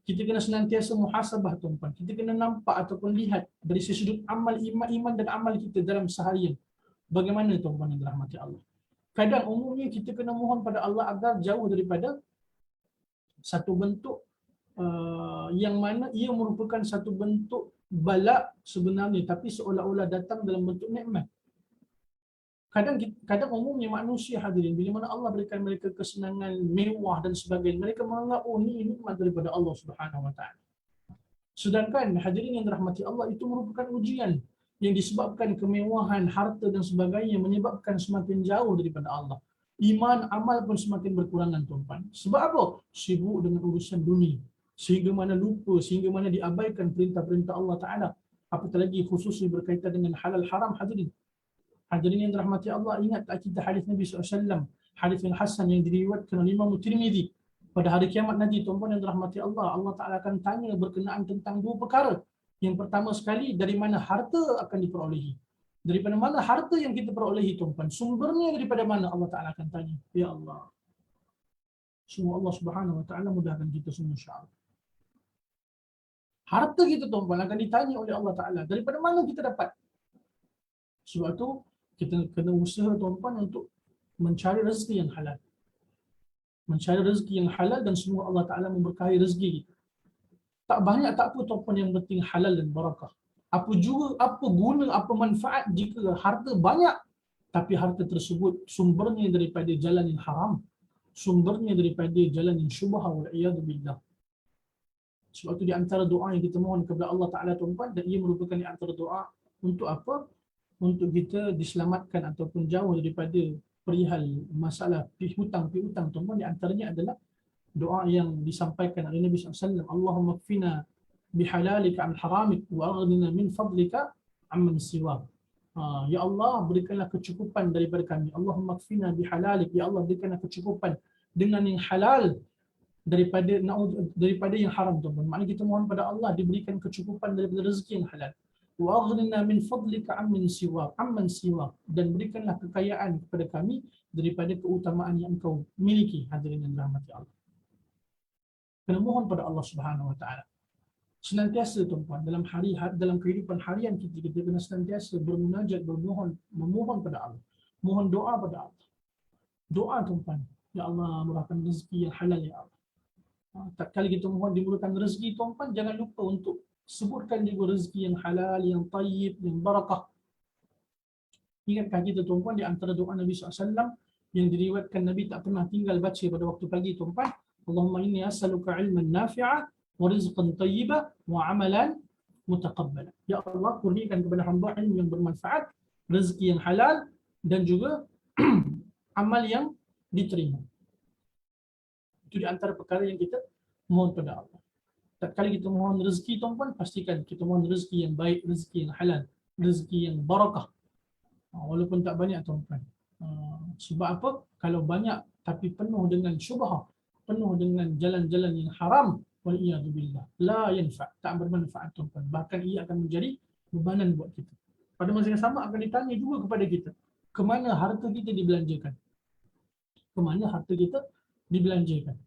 Kita kena senantiasa muhasabah tuan-tuan. Kita kena nampak ataupun lihat dari sudut amal iman dan amal kita dalam seharian. Bagaimana tuan-tuan yang dirahmati Allah. Kadang umumnya kita kena mohon pada Allah agar jauh daripada satu bentuk yang mana ia merupakan satu bentuk bala sebenarnya tapi seolah-olah datang dalam bentuk nikmat. Kadang umumnya manusia hadirin bila mana Allah berikan mereka kesenangan mewah dan sebagainya, mereka menganggap oh ini nikmat daripada Allah Subhanahu wa taala. Sedangkan hadirin yang dirahmati Allah itu merupakan ujian yang disebabkan kemewahan harta dan sebagainya menyebabkan semakin jauh daripada Allah. Iman, amal pun semakin berkurangan tuan-tuan. Sebab apa? Sibuk dengan urusan dunia. Sehingga mana lupa, sehingga mana diabaikan perintah-perintah Allah Ta'ala. Apatah lagi khususnya berkaitan dengan halal haram hadirin. Hadirin yang dirahmati Allah, ingat tak kita hadis Nabi SAW, hadis yang Hasan yang diriwayatkan oleh Imam Tirmizi. Pada hari kiamat nanti tuan-tuan yang dirahmati Allah, Allah Ta'ala akan tanya berkenaan tentang dua perkara. Yang pertama sekali, dari mana harta akan diperolehi. Daripada mana harta yang kita perolehi tuan-tuan, sumbernya daripada mana Allah Ta'ala akan tanya. Ya Allah. Semua Allah Subhanahu Wa Ta'ala mudahkan kita semua insyaAllah. Harta kita tuan-tuan akan ditanya oleh Allah Ta'ala. Daripada mana kita dapat? Sebab tu kita kena usaha tuan-tuan untuk mencari rezeki yang halal. Mencari rezeki yang halal dan semua Allah Ta'ala memberkahi rezeki kita. Tak banyak tak apa tuan-tuan, yang penting halal dan barakah. Apa guna, apa manfaat jika harta banyak tapi harta tersebut sumbernya daripada jalan yang haram, sumbernya daripada jalan yang syubhah wal iyad billah. Sebab itu di antara doa yang kita mohon kepada Allah Ta'ala tuan-tuan, dan ia merupakan di antara doa untuk apa? Untuk kita diselamatkan ataupun jauh daripada perihal masalah hutang tuan-tuan. Di antaranya adalah doa yang disampaikan oleh Nabi SAW. Allahumma kfina bihalalika an haramik wa aghnina min fadlika amman siwak. Ya Allah, berikanlah kecukupan daripada kami. Allahumma kfina bihalalik. Ya Allah, berikanlah kecukupan dengan yang halal daripada yang haram tuan-tuan. Maknanya kita mohon pada Allah diberikan kecukupan daripada rezeki yang halal. Wa aghnina min fadlika amman siwak, dan berikanlah kekayaan kepada kami daripada keutamaan yang Engkau miliki. Hadirin yang dirahmati Allah. Kena mohon pada Allah Subhanahu Wa Taala. Senantiasa tuan-tuan dalam kehidupan harian kita kena senantiasa bermunajat, memohon pada Allah. Mohon doa pada Allah. Doa tuan-tuan. Ya Allah, murahkan rezeki yang halal ya Allah. Tak kali kita mohon dimurahkan rezeki tuan-tuan, jangan lupa untuk sebutkan juga rezeki yang halal, yang tayyib, yang barakah. Ingatkah kita tuan-tuan di antara doa Nabi SAW yang diriwayatkan Nabi tak pernah tinggal baca pada waktu pagi tuan-tuan, Allahumma inni as'aluka ilman nafi'a wa rizqan tayyiba wa amalan mutaqabbala. Ya Allah, kurniakan kepada hamba ilmu yang bermanfaat, rezeki yang halal dan juga amal yang diterima. Itu di antara perkara yang kita mohon pada Allah. Tatkala kita mohon rezeki tuan-tuan, pastikan kita mohon rezeki yang baik, rezeki yang halal, rezeki yang barakah. Walaupun tak banyak tuan-tuan. Sebab apa? Kalau banyak tapi penuh dengan syubhah, penuh dengan jalan-jalan yang haram, wal iyad billah, la yanfa', tak bermanfaat tuan-tuan. Bahkan ia akan menjadi bebanan buat kita. Pada masa yang sama akan ditanya juga kepada kita, ke mana harta kita dibelanjakan? Ke mana harta kita dibelanjakan?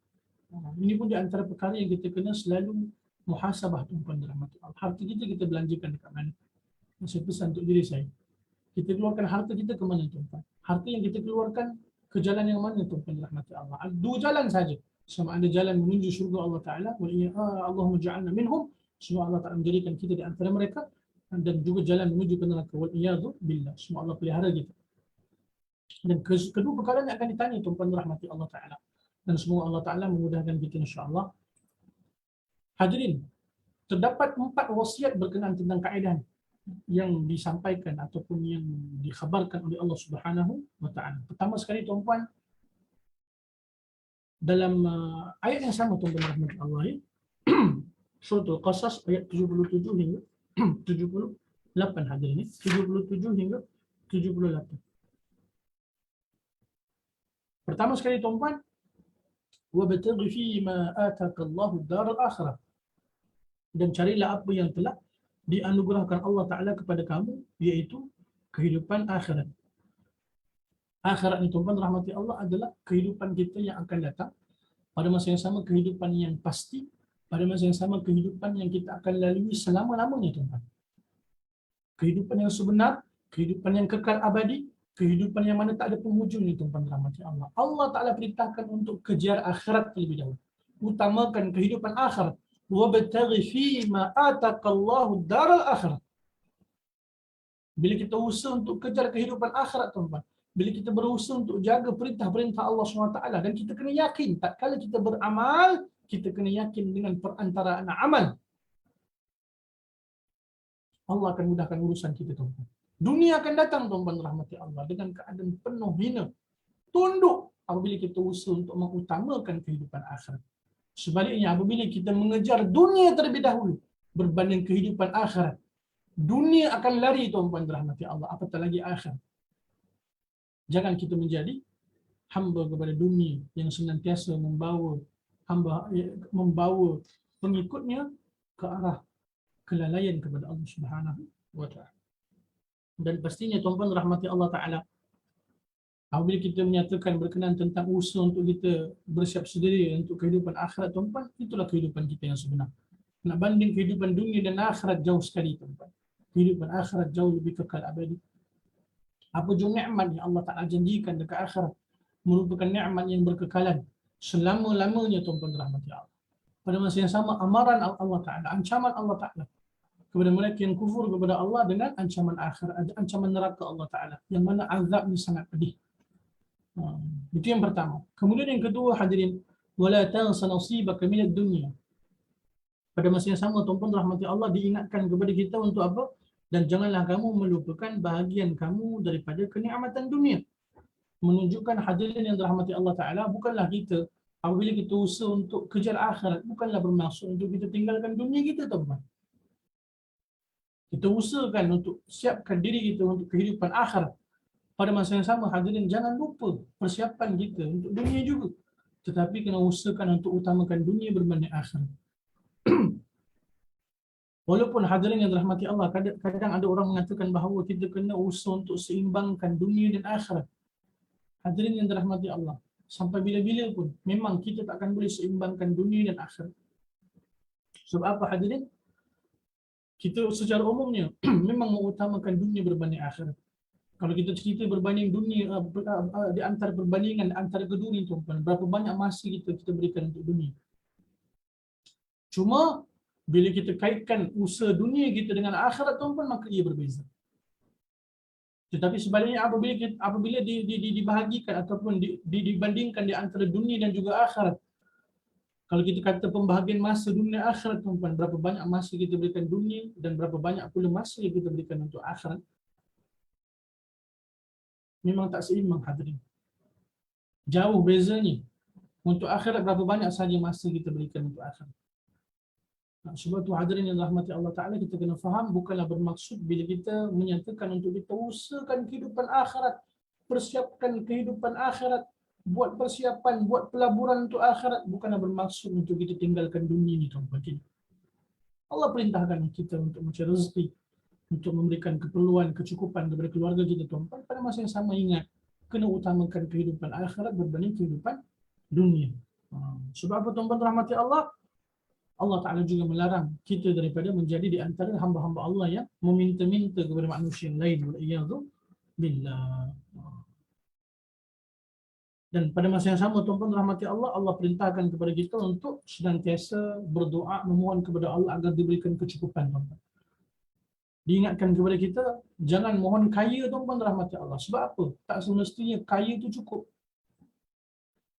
Ini pun di antara perkara yang kita kena selalu muhasabah tuan-tuan dirahmati Allah. Harta kita belanjakan dekat mana? Saya pesan untuk diri saya. Kita keluarkan harta kita ke mana tuan-tuan? Harta yang kita keluarkan ke jalan yang mana tuan-tuan dirahmati Allah? Dua jalan saja. Sama ada jalan menuju syurga Allah Ta'ala, Allahumma ja'alna minhum, semua Allah Ta'ala menjadikan kita di antara mereka, dan juga jalan menuju ke neraka, wal iyadu billah, semua Allah pelihara kita. Dan kedua perkara yang akan ditanya tuan-tuan dirahmati Allah Ta'ala. Dan semua Allah Ta'ala memudahkan kita insya-Allah. Hadirin, terdapat 4 wasiat berkenaan tentang kaedah yang disampaikan ataupun yang dikhabarkan oleh Allah Subhanahu wa Ta'ala. Pertama sekali tuan-tuan, dalam ayat yang sama tuan-tuan rahmat Allah, surah Al-Qasas ayat 77 hingga 78 hadirin, 77 hingga 78. Pertama sekali tuan-tuan, wabtaghi fi ma ataka Allahu ad-dar al-akhirah, dan carilah apa yang telah dianugerahkan Allah Ta'ala kepada kamu, iaitu kehidupan akhirat. Akhirat ni tuan-tuan rahmati Allah adalah kehidupan kita yang akan datang, pada masa yang sama kehidupan yang pasti, pada masa yang sama kehidupan yang kita akan lalui selama-lamanya tuan-tuan. Kehidupan yang sebenar, kehidupan yang kekal abadi, kehidupan yang mana tak ada penghujung ni tuan-tuan rahmati Allah. Allah Ta'ala perintahkan untuk kejar akhirat terlebih dahulu. Utamakan kehidupan akhirat. Wabtaghi fima ataqallahu daral akhirat. Bila kita usaha untuk kejar kehidupan akhirat tuan-tuan, bila kita berusaha untuk jaga perintah-perintah Allah SWT, dan kita kena yakin, tak kala kita beramal, kita kena yakin dengan perantaraan amal, Allah akan mudahkan urusan kita tuan-tuan. Dunia akan datang tuan-tuan rahmati Allah dengan keadaan penuh hina, tunduk apabila kita usaha untuk mengutamakan kehidupan akhirat. Sebaliknya apabila kita mengejar dunia terlebih dahulu berbanding kehidupan akhirat, dunia akan lari tuan-tuan rahmati Allah, apatah lagi akhirat. Jangan kita menjadi hamba kepada dunia yang senantiasa membawa pengikutnya ke arah kelalaian kepada Allah Subhanahu wa taala. Dan pastinya tuan-tuan rahmati Allah Taala, apabila kita menyatakan berkenaan tentang usaha untuk kita bersiap sedia untuk kehidupan akhirat tuan-tuan, itulah kehidupan kita yang sebenar. Nak banding kehidupan dunia dan akhirat jauh sekali tuan-tuan. Kehidupan akhirat jauh lebih kekal abadi. Apa jua nikmat yang Allah Ta'ala janjikan dekat akhirat merupakan nikmat yang berkekalan selama-lamanya tuan-tuan rahmati Allah. Pada masa yang sama amaran Allah Ta'ala, ancaman Allah Ta'ala kepada mereka yang kufur kepada Allah dengan ancaman akhirat, ancaman neraka Allah Ta'ala yang mana azabnya sangat pedih. Itu yang pertama. Kemudian yang kedua hadirin, wala tansa nasibaka minad dunya. Pada masa yang sama tuan-tuan rahmati Allah diingatkan kepada kita untuk apa? Dan janganlah kamu melupakan bahagian kamu daripada kenikmatan dunia. Menunjukkan hadirin yang dirahmati Allah Ta'ala, bukanlah kita apabila kita usaha untuk kejar akhirat, bukanlah bermaksud untuk kita tinggalkan dunia kita tuan-tuan. Kita usahakan untuk siapkan diri kita untuk kehidupan akhirat. Pada masa yang sama hadirin jangan lupa persiapan kita untuk dunia juga. Tetapi kena usahakan untuk utamakan dunia berbanding akhirat. Walaupun hadirin yang dirahmati Allah, kadang ada orang mengatakan bahawa kita kena usaha untuk seimbangkan dunia dan akhirat. Hadirin yang dirahmati Allah, sampai bila-bila pun memang kita tak akan boleh seimbangkan dunia dan akhirat. Sebab apa hadirin? Kita secara umumnya memang mengutamakan dunia berbanding akhirat. Kalau kita cerita berbanding dunia, di antara perbandingan antara kedua ni tuan-tuan, berapa banyak masa kita berikan untuk dunia. Cuma bila kita kaitkan usaha dunia kita dengan akhirat tuan-tuan, maka ia berbeza. Tetapi sebaliknya apabila dibahagikan ataupun dibandingkan di antara dunia dan juga akhirat, kalau kita kata pembahagian masa dunia akhirat tuan-tuan, berapa banyak masa kita berikan dunia dan berapa banyak pula masa yang kita berikan untuk akhirat, memang tak seimbang hadirin. Jauh bezanya. Untuk akhirat berapa banyak sahaja masa kita berikan untuk akhirat. Sebab tu hadirin yang rahmati Allah Ta'ala, kita kena faham bukanlah bermaksud bila kita menyatakan untuk kita usahakan kehidupan akhirat, persiapkan kehidupan akhirat, buat persiapan, buat pelaburan untuk akhirat, bukanlah bermaksud untuk kita tinggalkan dunia ni tuan-tuan. Allah perintahkan kita untuk mencari rezeki, untuk memberikan keperluan, kecukupan kepada keluarga kita tuan-tuan. Pada masa yang sama ingat, kena utamakan kehidupan akhirat berbanding kehidupan dunia. Sebab apa tuan-tuan rahmati Allah? Allah Ta'ala juga melarang kita daripada menjadi di antara hamba-hamba Allah yang meminta-minta kepada manusia yang lain. Wal'iyadhu billah. Dan pada masa yang sama tuan-tuan rahmati Allah, Allah perintahkan kepada kita untuk senantiasa berdoa, memohon kepada Allah agar diberikan kecukupan tuan-tuan. Diingatkan kepada kita, jangan mohon kaya tuan-tuan rahmati Allah. Sebab apa? Tak semestinya kaya itu cukup.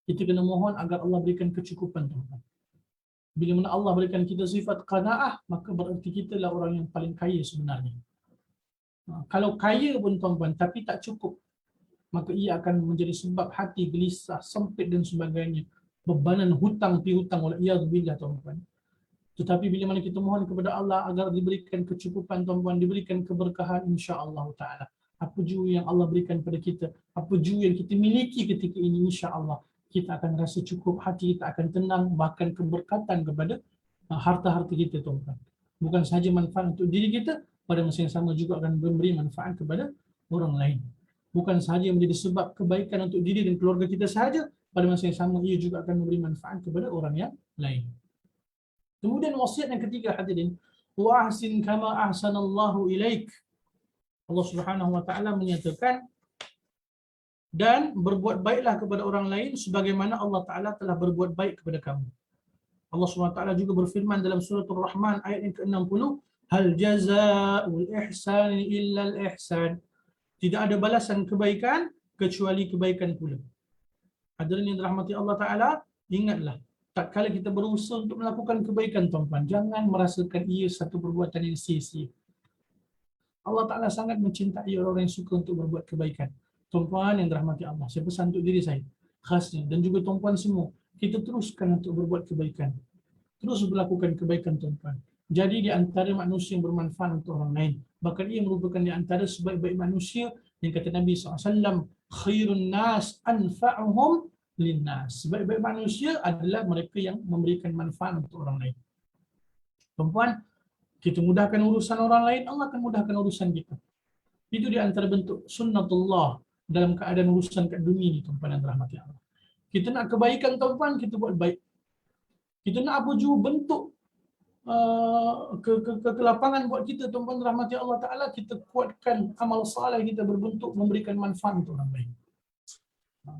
Kita kena mohon agar Allah berikan kecukupan tuan-tuan. Bila mana Allah berikan kita sifat qanaah, maka berarti kita lah orang yang paling kaya sebenarnya. Kalau kaya pun tuan-tuan tapi tak cukup, maka ia akan menjadi sebab hati gelisah, sempit dan sebagainya. Bebanan hutang piutang, wal'iyadzubillah tuan-tuan. Tetapi bila mana kita mohon kepada Allah agar diberikan kecukupan tuan-tuan, diberikan keberkahan, insya-Allah Ta'ala. Apa jua yang Allah berikan pada kita, apa jua yang kita miliki ketika ini, insya-Allah kita akan rasa cukup, hati kita akan tenang, bahkan keberkatan kepada harta-harta kita tuan-tuan. Bukan sahaja manfaat untuk diri kita, pada masa yang sama juga akan memberi manfaat kepada orang lain. Bukan sahaja menjadi sebab kebaikan untuk diri dan keluarga kita sahaja, pada masa yang sama ia juga akan memberi manfaat kepada orang yang lain. Kemudian wasiat yang ketiga hadirin, wa ahsin kama ahsanallahu ilaik. Allah Subhanahu wa taala menyatakan, dan berbuat baiklah kepada orang lain sebagaimana Allah Taala telah berbuat baik kepada kamu. Allah Subhanahu wa taala juga berfirman dalam surah Ar-Rahman ayat yang ke-60, hal jazaa'ul ihsani illa al-ihsan. Tidak ada balasan kebaikan kecuali kebaikan pula. Hadirin yang dirahmati Allah Taala, ingatlah tak kala kita berusaha untuk melakukan kebaikan tuan-tuan, jangan merasakan ia satu perbuatan yang sia-sia. Allah Ta'ala sangat mencintai orang-orang yang suka untuk berbuat kebaikan. Tuan-tuan yang dirahmati Allah, saya pesan untuk diri saya khasnya dan juga tuan-tuan semua, kita teruskan untuk berbuat kebaikan. Terus melakukan kebaikan tuan-tuan. Jadi di antara manusia yang bermanfaat untuk orang lain. Bahkan ia merupakan di antara sebaik-baik manusia yang kata Nabi SAW, khairun nas anfa'uhum linnas. Sebaik-baik manusia adalah mereka yang memberikan manfaat untuk orang lain. Tuan-tuan, kita mudahkan urusan orang lain, Allah akan mudahkan urusan kita. Itu di antara bentuk sunnatullah dalam keadaan urusan kat dunia ni, tuan-tuan yang dirahmati Allah. Kita nak kebaikan tuan-tuan, kita buat baik. Kita nak apa juga bentuk kelapangan buat kita, tuan-tuan dirahmati Allah Ta'ala, kita kuatkan amal saleh kita berbentuk memberikan manfaat untuk orang lain.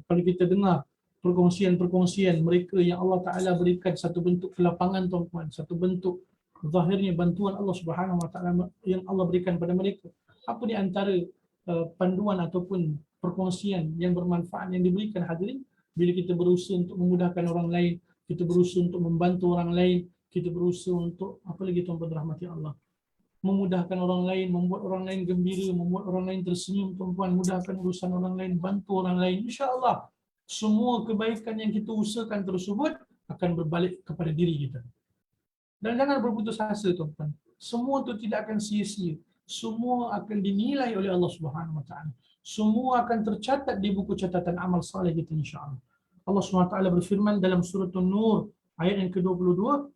Kalau kita dengar perkongsian-perkongsian mereka yang Allah Ta'ala berikan satu bentuk kelapangan tuan-tuan, satu bentuk zahirnya bantuan Allah Subhanahu Wa Ta'ala yang Allah berikan pada mereka. Apa di antara panduan ataupun perkongsian yang bermanfaat yang diberikan hadirin? Bila kita berusaha untuk memudahkan orang lain, kita berusaha untuk membantu orang lain, kita berusaha untuk apa lagi tuan-tuan rahmati Allah, memudahkan orang lain, membuat orang lain gembira, membuat orang lain tersenyum tuan-tuan, mudahkan urusan orang lain, bantu orang lain. Insya-Allah semua kebaikan yang kita usahakan tersebut akan berbalik kepada diri kita. Dan jangan berputus asa tuan-tuan. Semua itu tidak akan sia-sia. Semua akan dinilai oleh Allah Subhanahu Wa Taala. Semua akan tercatat di buku catatan amal saleh kita insya-Allah. Allah Subhanahu Wa Taala berfirman dalam surah An-Nur ayat yang ke-22,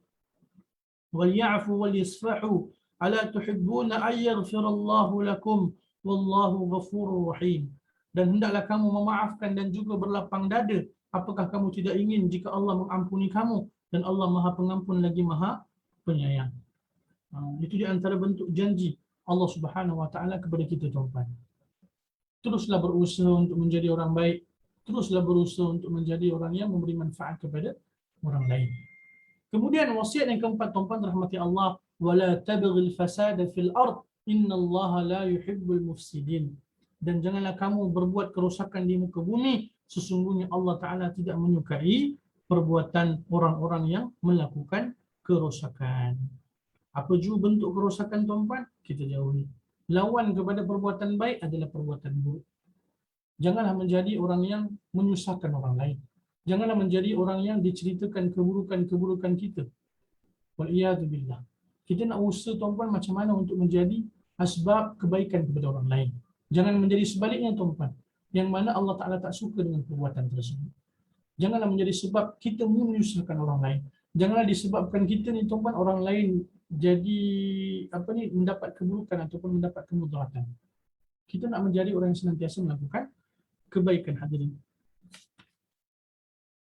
"Wal ya'fu wal yasfahu, ala tuhibbuna ay yaghfirallahu lakum wallahu ghafurur rahim." Dan hendaklah kamu memaafkan dan juga berlapang dada. Apakah kamu tidak ingin jika Allah mengampuni kamu, dan Allah Maha Pengampun lagi Maha Penyayang. Itu di antara bentuk janji Allah Subhanahu Wa Taala kepada kita tuan-tuan. Teruslah berusaha untuk menjadi orang baik. Teruslah berusaha untuk menjadi orang yang memberi manfaat kepada orang lain. Kemudian wasiat yang keempat tuan-tuan rahmati Allah, wala tabghil fasada fil ard innallaha la yuhibbul mufsidin. Dan janganlah kamu berbuat kerosakan di muka bumi, sesungguhnya Allah Taala tidak menyukai perbuatan orang-orang yang melakukan kerosakan. Apa juga bentuk kerosakan tuan-tuan? Kita jauhi. Lawan kepada perbuatan baik adalah perbuatan buruk. Janganlah menjadi orang yang menyusahkan orang lain. Janganlah menjadi orang yang diceritakan keburukan-keburukan kita. Wal'iyadzubillah. Kita nak usaha tuan-tuan macam mana untuk menjadi asbab kebaikan kepada orang lain. Jangan menjadi sebaliknya tuan-tuan, yang mana Allah Ta'ala tak suka dengan perbuatan tersebut. Janganlah menjadi sebab kita menyusahkan orang lain. Janganlah disebabkan kita ni tuan-tuan orang lain jadi mendapat keburukan ataupun mendapat kemudaratan. Kita nak menjadi orang yang senantiasa melakukan kebaikan hadirin.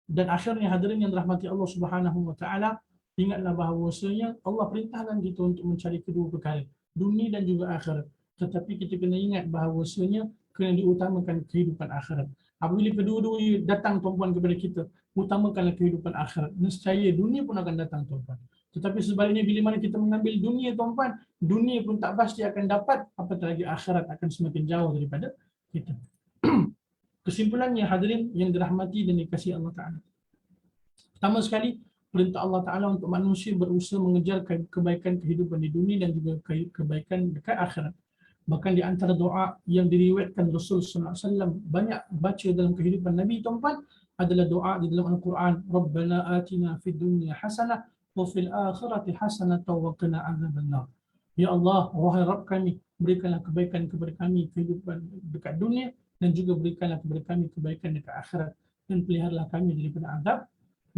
Dan akhirnya hadirin yang dirahmati Allah Subhanahu Wa Taala, ingatlah bahawasanya Allah perintahkan kita untuk mencari kedua perkara, dunia dan juga akhirat. Tetapi kita kena ingat bahawasanya kena diutamakan kehidupan akhirat. Apabila kedua-duanya datang tuan-tuan kepada kita, utamakanlah kehidupan akhirat. Nescaya dunia pun akan datang tuan-tuan. Tetapi sebaliknya bila mana kita mengambil dunia tuan-tuan, dunia pun tak pasti akan dapat, apatah lagi akhirat akan semakin jauh daripada kita. Kesimpulannya hadirin yang dirahmati dan dikasihi Allah Ta'ala. Pertama sekali, perintah Allah Ta'ala untuk manusia berusaha mengejar kebaikan kehidupan di dunia dan juga kebaikan dekat akhirat. Bahkan di antara doa yang diriwayatkan Rasul sallallahu alaihi wasallam banyak baca dalam kehidupan Nabi tuan-tuan adalah doa di dalam Al-Quran, Rabbana atina fid dunya hasanah wa fil akhirati hasanah wa qina adzabannar. Ya Allah, wahai Rabb kami, berikanlah kebaikan kepada kami kehidupan dekat dunia dan juga berikanlah kepada kami kebaikan dekat akhirat, dan peliharalah kami daripada azab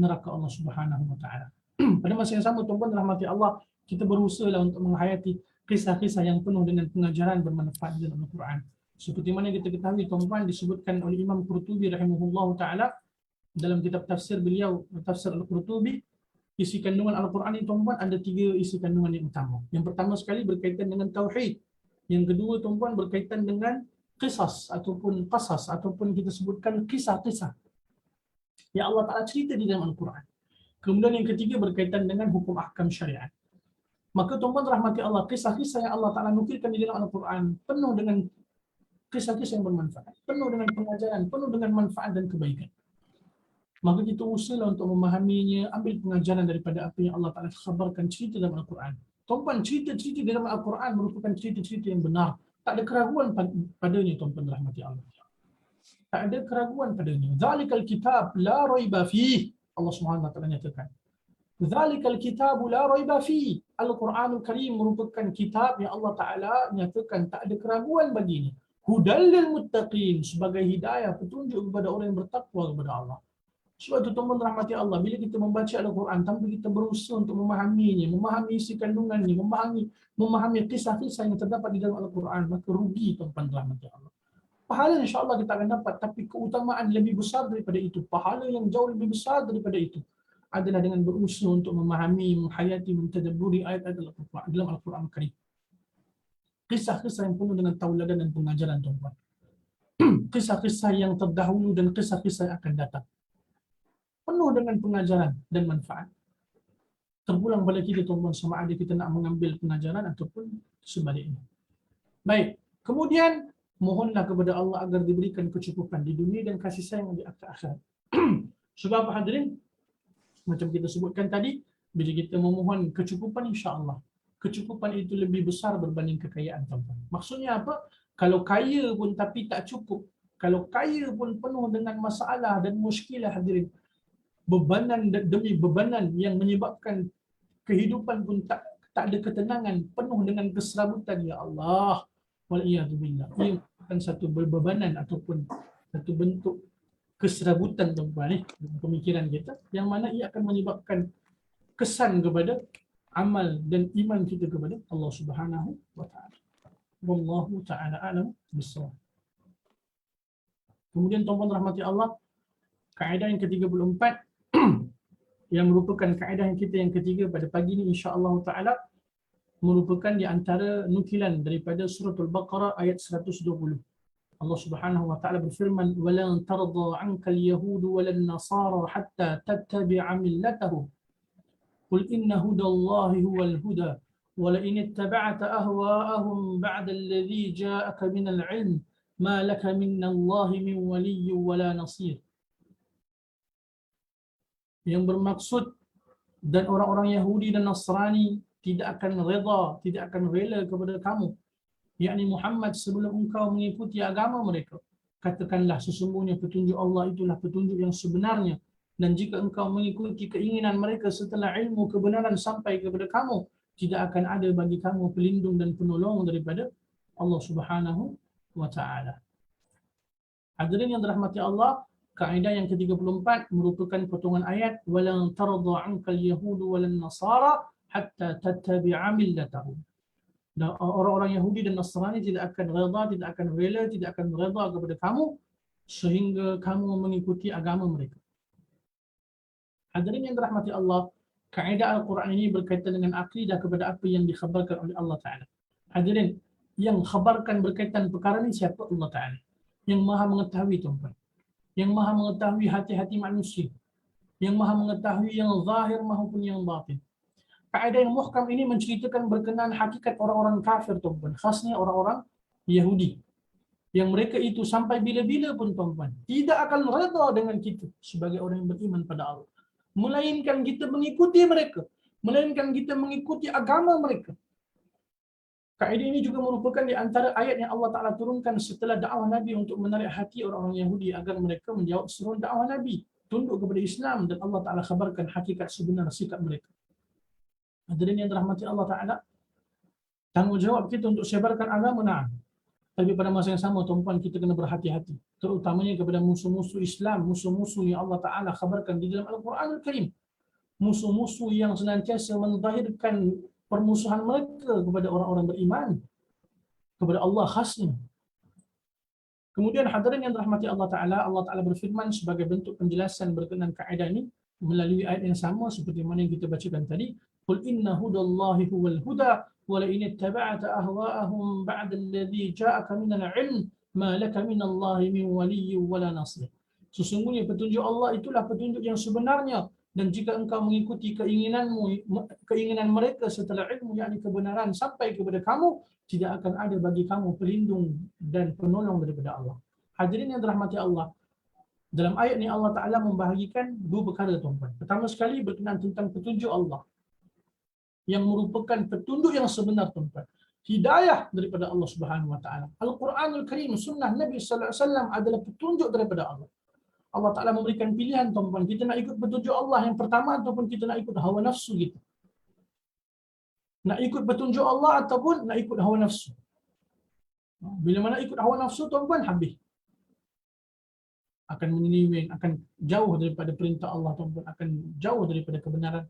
neraka Allah Subhanahu Wa Taala. Pada masa yang sama tuan-tuan rahmati Allah, kita berusaha untuk menghayati kisah-kisah yang penuh dengan pengajaran bermanfaat dalam Al-Quran. Seperti mana kita ketahui tuan-tuan, disebutkan oleh Imam Qurtubi rahimahullahu taala dalam kitab tafsir beliau, Tafsir Al-Qurtubi, isi kandungan Al-Quran ini tuan-tuan ada 3 isi kandungan yang utama. Yang pertama sekali berkaitan dengan tauhid. Yang kedua tuan-tuan berkaitan dengan qisas ataupun qasas ataupun kita sebutkan kisah-kisah yang Allah Ta'ala cerita di dalam Al-Quran. Kemudian yang ketiga berkaitan dengan hukum ahkam syariat. Maka tuan-tuan rahmati Allah, kisah-kisah yang Allah Ta'ala nukilkan di dalam Al-Quran penuh dengan kisah-kisah yang bermanfaat, penuh dengan pengajaran, penuh dengan manfaat dan kebaikan. Maka kita usahalah untuk memahaminya, ambil pengajaran daripada apa yang Allah Ta'ala khabarkan cerita dalam Al-Quran. Tuan-tuan, cerita-cerita dalam Al-Quran merupakan cerita-cerita yang benar. Tak ada keraguan padanya, tuan-tuan rahmati Allah. Tak ada keraguan padanya. Zalikal kitab la raiba fih. Allah Subhanahu wa taala nyatakan. Zalikal kitab la raiba fih. Al-Quranul Karim merupakan kitab yang Allah Taala nyatakan tak ada keraguan baginya. Hudal lil muttaqin, sebagai hidayah petunjuk kepada orang yang bertakwa kepada Allah. Sebab itu tuan-tuan rahmati Allah, bila kita membaca Al-Quran tanpa kita berusaha untuk memahaminya, memahami isi kandungannya, memahami kisah-kisah yang terdapat di dalam Al-Quran, maka rugi tuan-tuan rahmati Allah. Pahala insya-Allah kita akan dapat, tapi keutamaan lebih besar daripada itu, pahala yang jauh lebih besar daripada itu adalah dengan berusaha untuk memahami, menghayati, mentadabburi ayat-ayat Al-Quran dalam Al-Quran Karim. Kisah-kisah yang penuh dengan tauladan dan pengajaran tuan-tuan. Kisah-kisah yang terdahulu dan kisah-kisah yang akan datang. Penuh dengan pengajaran dan manfaat. Terpulang pada kita tuan-tuan sama ada kita nak mengambil pengajaran ataupun sebaliknya. Baik, kemudian mohonlah kepada Allah agar diberikan kecukupan di dunia dan kasih sayang di akhirat. Sebab hadirin, macam kita sebutkan tadi, bila kita memohon kecukupan, insya-Allah kecukupan itu lebih besar berbanding kekayaan, tuan-tuan. Maksudnya apa? Kalau kaya pun tapi tak cukup, kalau kaya pun penuh dengan masalah dan muskilah, hadirin, bebanan demi bebanan yang menyebabkan kehidupan pun tak ada ketenangan, penuh dengan keserabutan, ya Allah, waliyadzubillah. Ia bukan satu bebanan ataupun satu bentuk keserabutan, tuan-tuan, pemikiran kita, yang mana ia akan menyebabkan kesan kepada amal dan iman kita kepada Allah Subhanahu wa taala. Wallahu taala a'lam bissawab. Kemudian tuan-tuan rahmati Allah, kaedah yang ke-34 yang merupakan kaedah yang kita yang ketiga pada pagi ini, insya-Allah taala, merupakan di antara nukilan daripada surah Al-Baqarah ayat 120. Allah Subhanahu wa taala berfirman, "Walan tarda 'ankal yahudu walan nasara hatta tattabi'a millatahum. Qul inna hudallahi huwal huda wa la in ittaba'ta ahwa'ahum ba'da alladhi ja'aka minal 'ilm ma laka minallahi min waliyyin wala nasir." Yang bermaksud, dan orang-orang Yahudi dan Nasrani tidak akan reda, tidak akan rela kepada kamu, yakni Muhammad, sebelum engkau mengikuti agama mereka. Katakanlah, sesungguhnya petunjuk Allah itulah petunjuk yang sebenarnya, dan jika engkau mengikuti keinginan mereka setelah ilmu kebenaran sampai kepada kamu, tidak akan ada bagi kamu pelindung dan penolong daripada Allah Subhanahu wa taala. Hadirin yang dirahmati Allah, kaedah yang ke-34 merupakan potongan ayat walan tarda 'ankal yahudu walan nasara hatta tattabi'a millatahum. Dan orang-orang Yahudi dan Nasrani tidak akan redha, tidak akan rela, tidak akan redha kepada kamu sehingga kamu mengikuti agama mereka. Hadirin yang dirahmati Allah, kaedah Al-Quran ini berkaitan dengan akidah kepada apa yang dikhabarkan oleh Allah Ta'ala. Hadirin, yang khabarkan berkaitan perkara ini siapa? Allah Ta'ala. Yang maha mengetahui, tuan-tuan. Yang maha mengetahui hati-hati manusia. Yang maha mengetahui yang zahir maupun yang batin. Kaedah yang muhkam ini menceritakan berkenaan hakikat orang-orang kafir, tuan-tuan. Khasnya orang-orang Yahudi. Yang mereka itu sampai bila-bila pun, tuan-tuan, tidak akan redha dengan kita sebagai orang yang beriman pada Allah. Melainkan kita mengikuti mereka. Melainkan kita mengikuti agama mereka. Kaedah ini juga merupakan di antara ayat yang Allah Ta'ala turunkan setelah dakwah Nabi untuk menarik hati orang-orang Yahudi agar mereka menjawab seruan dakwah Nabi, tunduk kepada Islam, dan Allah Ta'ala khabarkan hakikat sebenar sikap mereka. Hadirin yang dirahmati Allah Ta'ala, tanggungjawab kita untuk sebarkan agama, na'am. Tapi pada masa yang sama, tuan-tuan, kita kena berhati-hati, terutamanya kepada musuh-musuh Islam, musuh-musuh yang Allah Ta'ala khabarkan di dalam Al-Quran Al-Karim. Musuh-musuh yang senantiasa menzahirkan permusuhan mereka kepada orang-orang beriman, kepada Allah khasnya. Kemudian hadirin yang dirahmati Allah Ta'ala, Allah Ta'ala berfirman sebagai bentuk penjelasan berkenaan kaedah ini, melalui ayat yang sama seperti mana yang kita bacakan tadi, qul inna hudallahi huwal huda wa la in ittaba'ta ahwa'ahum ba'da alladhi ja'aka minal 'ilm ma laka minallahi min waliyyin wala nasir. Sesungguhnya petunjuk Allah itulah petunjuk yang sebenarnya, dan jika engkau mengikuti keinginan mereka setelah ilmu, yakni kebenaran sampai kepada kamu, tidak akan ada bagi kamu pelindung dan penolong daripada Allah. Hadirin yang dirahmati Allah, dalam ayat ni Allah Ta'ala membahagikan dua perkara, tuan-tuan. Pertama sekali berkenaan tentang petunjuk Allah yang merupakan petunjuk yang sebenar, tuan-tuan. Hidayah daripada Allah Subhanahu Wa Ta'ala. Al-Quranul Karim, sunnah Nabi Sallallahu Alaihi Wasallam adalah petunjuk daripada Allah. Allah Ta'ala memberikan pilihan, tuan-tuan. Kita nak ikut petunjuk Allah yang pertama ataupun kita nak ikut hawa nafsu kita. Nak ikut petunjuk Allah ataupun nak ikut hawa nafsu. Bila mana ikut hawa nafsu, tuan-tuan, habis. Akan menyeleweng, akan jauh daripada perintah Allah, tuan-tuan, akan jauh daripada kebenaran.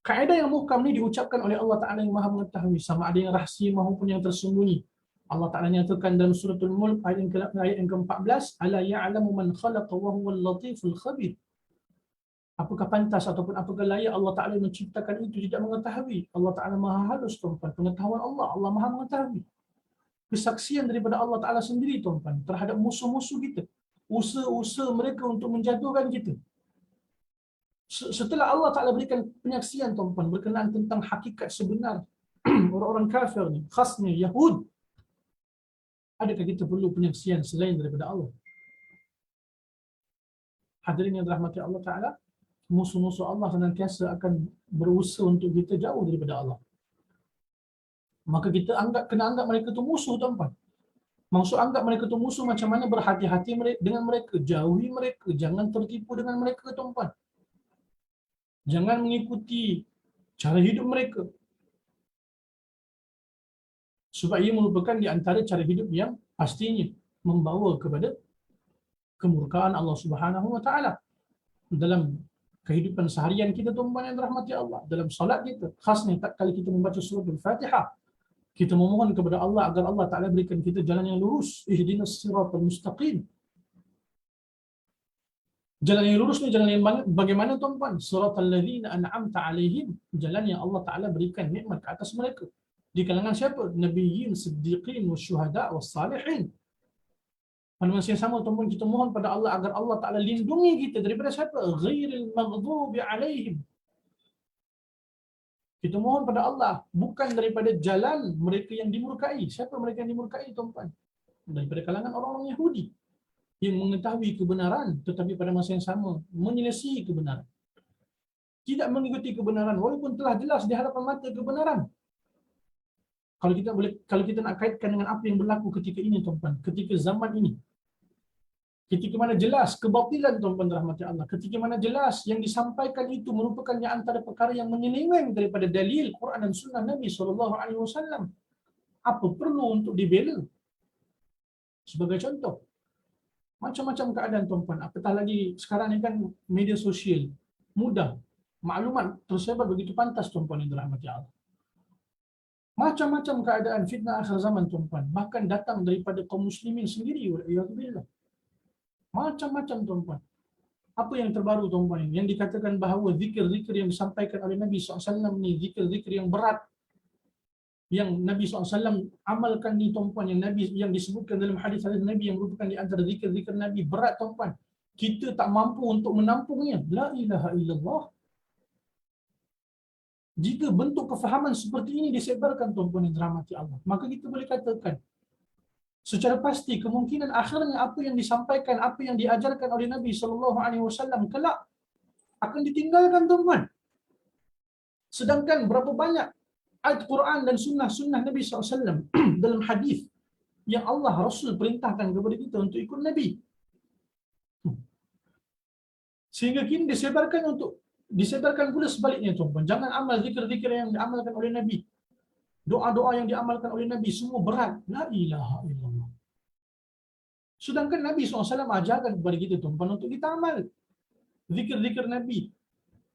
Kaedah yang muhkam ni diucapkan oleh Allah Ta'ala yang maha mengetahui, sama ada yang rahsia maupun yang tersembunyi. Allah Ta'ala nyatakan dalam suratul Mulk ayat yang ke-14, ala ya'lamu man khalaqa wa huwal latiful khabir. Apakah pantas ataupun apakah layak Allah Ta'ala menciptakan itu tidak mengetahui? Allah Ta'ala maha halus, tuan-tuan. Pengetahuan Allah, Allah maha mengetahui. Kesaksian daripada Allah Ta'ala sendiri, tuan-tuan, terhadap musuh-musuh kita, usaha-usaha mereka untuk menjatuhkan kita. Setelah Allah Ta'ala berikan penyaksian, tuan-tuan, berkenaan tentang hakikat sebenar orang-orang kafir ni, khasnya Yahud, adakah kita perlu penyaksian selain daripada Allah? Hadirin yang dirahmati Allah Ta'ala, musuh-musuh Allah senantiasa akan berusaha untuk kita jauh daripada Allah. Maka kita kena anggap mereka tu musuh, tuan-tuan. Maksud anggap mereka tu musuh macam mana? Berhati-hati dengan mereka, jauhi mereka, jangan tertipu dengan mereka, tuan-tuan. Jangan mengikuti cara hidup mereka. Sebab ia merupakan di antara cara hidup yang pastinya membawa kepada kemurkaan Allah Subhanahu Wa Ta'ala. Dalam kehidupan seharian kita, tuan-tuan yang dirahmati Allah, dalam salat kita, khasnya tak kali kita membaca surah Al-Fatihah, kita memohon kepada Allah agar Allah Ta'ala berikan kita jalan yang lurus. Ihdinas siratal mustaqim. Jalan yang lurus ni jalan yang bagaimana, tuan-tuan? Siratal ladzina an'amta alaihim. Jalan yang Allah Ta'ala berikan nikmat ke atas mereka. Di kalangan siapa? Nabiyyin, siddiqin, wasyuhada, wassalihin. Pada masa yang sama, tuan-tuan, kita mohon pada Allah agar Allah Ta'ala lindungi kita daripada siapa? Ghairil maghdubi alaihim. Kita mohon pada Allah bukan daripada jalan mereka yang dimurkai. Siapa mereka yang dimurkai, tuan-tuan? Daripada kalangan orang-orang Yahudi yang mengetahui kebenaran tetapi pada masa yang sama menyelesaikan kebenaran. Tidak mengikuti kebenaran walaupun telah jelas di hadapan mata kebenaran. Kalau kita nak kaitkan dengan apa yang berlaku ketika ini, tuan-tuan, ketika zaman ini, ketika mana jelas kebatilan, tuan-tuan rahmati Allah, ketika mana jelas yang disampaikan itu merupakan yang antara perkara yang menyeleweng daripada dalil Quran dan sunnah Nabi SAW. Apa perlu untuk dibela? Sebagai contoh, macam-macam keadaan, tuan-tuan. Apatah lagi sekarang ni kan media sosial mudah, maklumat tersebar begitu pantas, tuan-tuan yang dirahmati Allah. Macam-macam keadaan fitnah akhir zaman, tuan-tuan, bahkan datang daripada kaum muslimin sendiri. Waliyahzubillah. Macam-macam, tuan-tuan. Apa yang terbaru, tuan-tuan, yang dikatakan bahawa zikir-zikir yang disampaikan oleh Nabi SAW ni zikir-zikir yang berat, yang Nabi SAW amalkan ni, tuan-tuan, yang disebutkan dalam hadis-hadis Nabi yang merupakan di antara zikir-zikir Nabi berat, tuan-tuan. Kita tak mampu untuk menampungnya. La ilaha illallah. Jika bentuk kefahaman seperti ini disebarkan, tuan-tuan yang dirahmati Allah, maka kita boleh katakan secara pasti kemungkinan akhirnya apa yang disampaikan, apa yang diajarkan oleh Nabi SAW kelak akan ditinggalkan, tuan-tuan. Sedangkan berapa banyak ayat Quran dan sunnah Nabi SAW dalam hadis yang Allah Rasul perintahkan kepada kita untuk ikut Nabi. Sehingga kini disebarkan pula sebaliknya, tuan-tuan. Jangan amal zikir-zikir yang diamalkan oleh Nabi. Doa-doa yang diamalkan oleh Nabi semua berat. La ilaha illallah. Sedangkan Nabi SAW ajarkan kepada kita, tuan-tuan, untuk kita amal. Zikir-zikir Nabi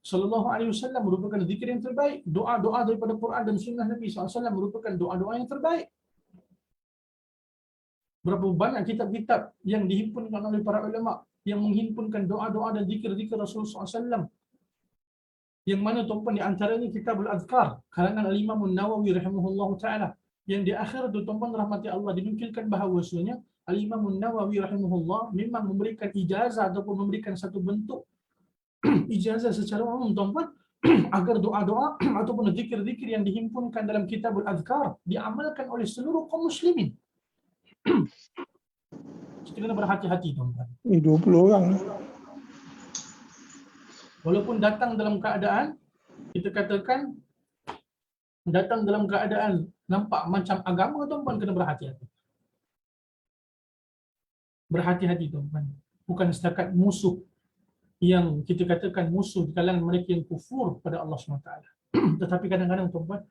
SAW merupakan zikir yang terbaik. Doa-doa daripada Quran dan sunnah Nabi SAW merupakan doa-doa yang terbaik. Berapa banyak kitab-kitab yang dihimpunkan oleh para ulama yang menghimpunkan doa-doa dan zikir-zikir Rasulullah SAW. Yang mana tuan-tuan di antaranya Kitabul Azkar karangan Al-Imam Nawawi rahimahullahu taala, yang di akhir tu tuan-tuan rahmati Allah dinukilkan bahawasanya Al-Imam Nawawi rahimahullah memang memberikan ijazah ataupun memberikan satu bentuk ijazah secara umum tuan-tuan agar doa-doa ataupun zikir-zikir yang dihimpunkan dalam Kitabul Azkar diamalkan oleh seluruh kaum muslimin. Kita kena berhati-hati tuan-tuan. 20 orang. Walaupun datang dalam keadaan, kita katakan datang dalam keadaan nampak macam agama, tuan-tuan kena berhati-hati. Berhati-hati tuan-tuan. Bukan setakat musuh yang kita katakan musuh di kalangan mereka yang kufur pada Allah SWT. Tetapi kadang-kadang tuan-tuan,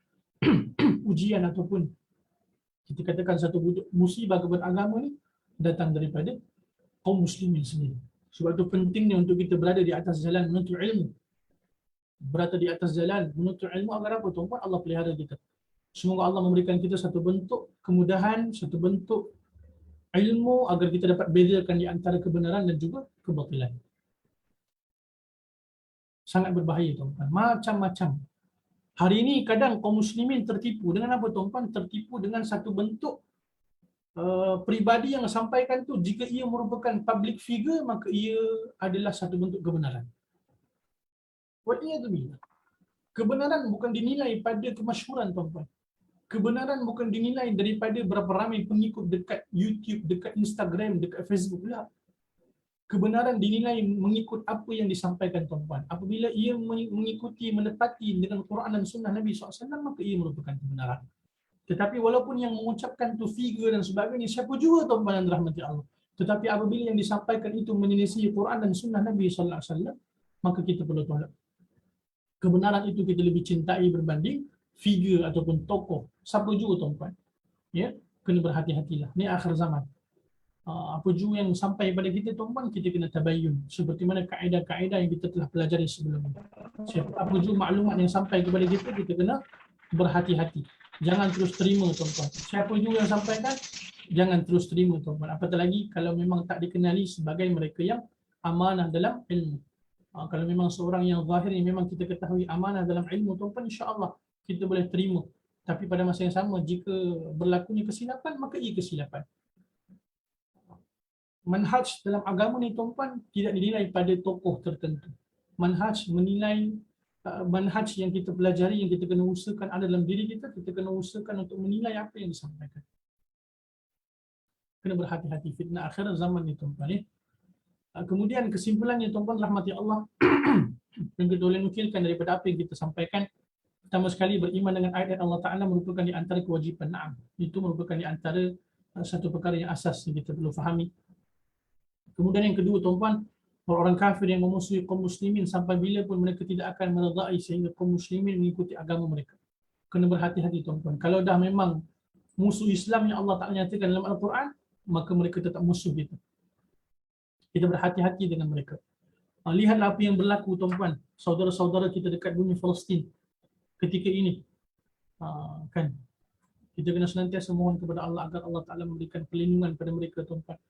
ujian ataupun kita katakan satu musibah kepada agama ni datang daripada kaum muslimin sendiri. Sebab itu pentingnya untuk kita berada di atas jalan menuntut ilmu. Berada di atas jalan menuntut ilmu agar apa tuan-tuan? Allah pelihara kita. Semoga Allah memberikan kita satu bentuk kemudahan, satu bentuk ilmu agar kita dapat bezakan di antara kebenaran dan juga kebatilan. Sangat berbahaya tuan-tuan. Macam-macam. Hari ini kadang kaum muslimin tertipu dengan apa tuan-tuan? Tertipu dengan satu bentuk peribadi yang sampaikan tu, jika ia merupakan public figure maka ia adalah satu bentuk kebenaran. Wa'iyadzubillah. Kebenaran bukan dinilai pada kemasyhuran tuan-tuan. Kebenaran bukan dinilai daripada berapa ramai pengikut dekat YouTube, dekat Instagram, dekat Facebook pula. Kebenaran dinilai mengikut apa yang disampaikan tuan-tuan. Apabila ia mengikuti, menepati dengan Quran dan Sunnah Nabi SAW, maka ia merupakan kebenaran. Tetapi walaupun yang mengucapkan tu figure dan sebagainya, siapa juga tuan-tuan yang dirahmati Allah. Tetapi apabila yang disampaikan itu menyelisih Quran dan Sunnah Nabi SAW, maka kita perlu tolak. Kebenaran itu kita lebih cintai berbanding figure ataupun tokoh. Siapa juga tuan-tuan. Ya, kena berhati-hatilah. Ini akhir zaman. Apa juga yang sampai pada kita tuan-tuan, kita kena tabayyun. Seperti mana kaedah-kaedah yang kita telah pelajari sebelumnya. Apa juga maklumat yang sampai kepada kita, kita kena berhati-hati. Jangan terus terima tuan-tuan. Siapa juga yang sampaikan, jangan terus terima tuan-tuan. Apatah lagi kalau memang tak dikenali sebagai mereka yang amanah dalam ilmu. Kalau memang seorang yang zahir yang memang kita ketahui amanah dalam ilmu tuan-tuan, insya-Allah kita boleh terima. Tapi pada masa yang sama, jika berlakunya kesilapan, maka ia kesilapan. Manhaj dalam agama ni tuan-tuan tidak dinilai pada tokoh tertentu. Manhaj menilai manhaj yang kita pelajari, yang kita kena usahakan ada dalam diri kita, kita kena usahakan untuk menilai apa yang disampaikan. Kena berhati-hati fitnah akhir zaman ni tuan-tuan ya. Kemudian kesimpulannya tuan-tuan rahmati Allah yang kita boleh nukilkan daripada apa yang kita sampaikan, pertama sekali beriman dengan ayat Allah Ta'ala merupakan di antara kewajipan. Naam, itu merupakan di antara satu perkara yang asas yang kita perlu fahami. Kemudian yang kedua tuan-tuan, orang kafir yang memusuhi kaum muslimin sampai bila pun mereka tidak akan meredai sehingga kaum muslimin mengikuti agama mereka. Kena berhati-hati tuan-tuan. Kalau dah memang musuh Islam yang Allah Ta'ala nyatakan dalam Al-Quran, maka mereka tetap musuh kita. Kita berhati-hati dengan mereka. Lihatlah apa yang berlaku tuan-tuan, saudara-saudara kita dekat bumi Palestin ketika ini. Kan? Kita kena senantiasa mohon kepada Allah agar Allah Ta'ala memberikan perlindungan kepada mereka tuan-tuan.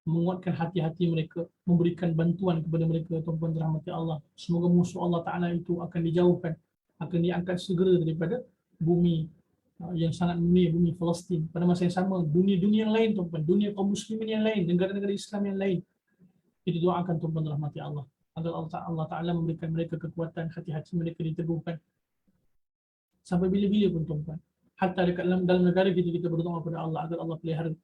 Menguatkan hati-hati mereka, memberikan bantuan kepada mereka tuan-tuan dirahmati Allah. Semoga musuh Allah Ta'ala itu akan dijauhkan, akan diangkat segera daripada bumi yang sangat mulia, bumi Palestin. Pada masa yang sama, dunia-dunia yang lain tuan-tuan, dunia kaum muslimin yang lain, negara-negara Islam yang lain, kita doakan tuan-tuan dirahmati Allah agar Allah Ta'ala memberikan mereka kekuatan, hati-hati mereka diteguhkan. Sampai bila-bila pun tuan-tuan. Hatta dekat dalam negara kita berdoa kepada Allah agar Allah pelihara,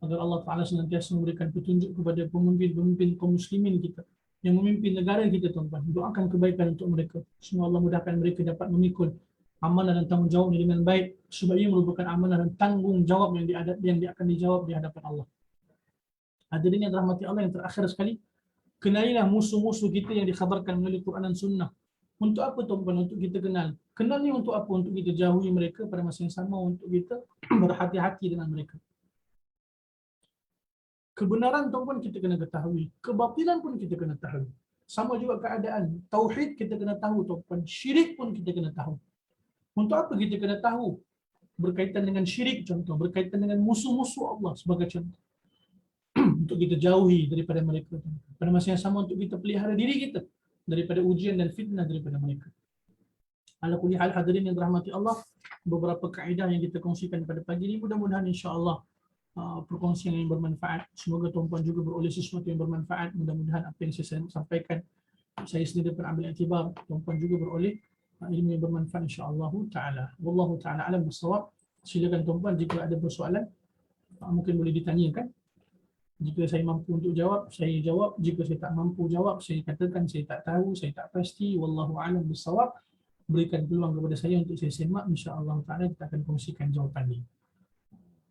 agar Allah Ta'ala senantiasa memberikan petunjuk kepada pemimpin-pemimpin kaum muslimin kita yang memimpin negara kita tuan-tuan. Doakan kebaikan untuk mereka. Semoga Allah mudahkan mereka dapat memikul amanah dan tanggungjawab ini dengan baik, sebab ia merupakan amanah dan tanggungjawab yang akan dijawab di hadapan Allah. Hadirin yang dirahmati Allah, yang terakhir sekali, kenalilah musuh-musuh kita yang dikhabarkan melalui Quran dan Sunnah. Untuk apa tuan-tuan? Untuk kita kenal. Kenal ni untuk apa? Untuk kita jauhi mereka, pada masa yang sama untuk kita berhati-hati dengan mereka. Kebenaran tuan-tuan kita kena ketahui, kebatilan pun kita kena tahu. Sama juga keadaan tauhid kita kena tahu tuan-tuan, syirik pun kita kena tahu. Untuk apa kita kena tahu? Berkaitan dengan syirik contoh, berkaitan dengan musuh-musuh Allah sebagai contoh. untuk kita jauhi daripada mereka. Pada masa yang sama untuk kita pelihara diri kita daripada ujian dan fitnah daripada mereka. Ala kulli hal hadirin yang dirahmati Allah, beberapa kaedah yang kita kongsikan pada pagi ini mudah-mudahan insya-Allah perkongsian yang bermanfaat. Semoga tuan-puan juga beroleh sesuatu yang bermanfaat. Mudah-mudahan apa yang saya sampaikan saya sendiri berambil iktibar, tuan-puan juga beroleh ilmu yang bermanfaat insya-Allah taala. Wallahu taala alam bissawab. Silakan tuan-puan jika ada persoalan mungkin boleh ditanyakan. Jika saya mampu untuk jawab, saya jawab. Jika saya tak mampu jawab, saya katakan saya tak tahu, saya tak pasti. Wallahu a'lam bissawab. Berikan peluang kepada saya untuk saya semak, insya-Allah taala kita akan kongsikan jawapan ini.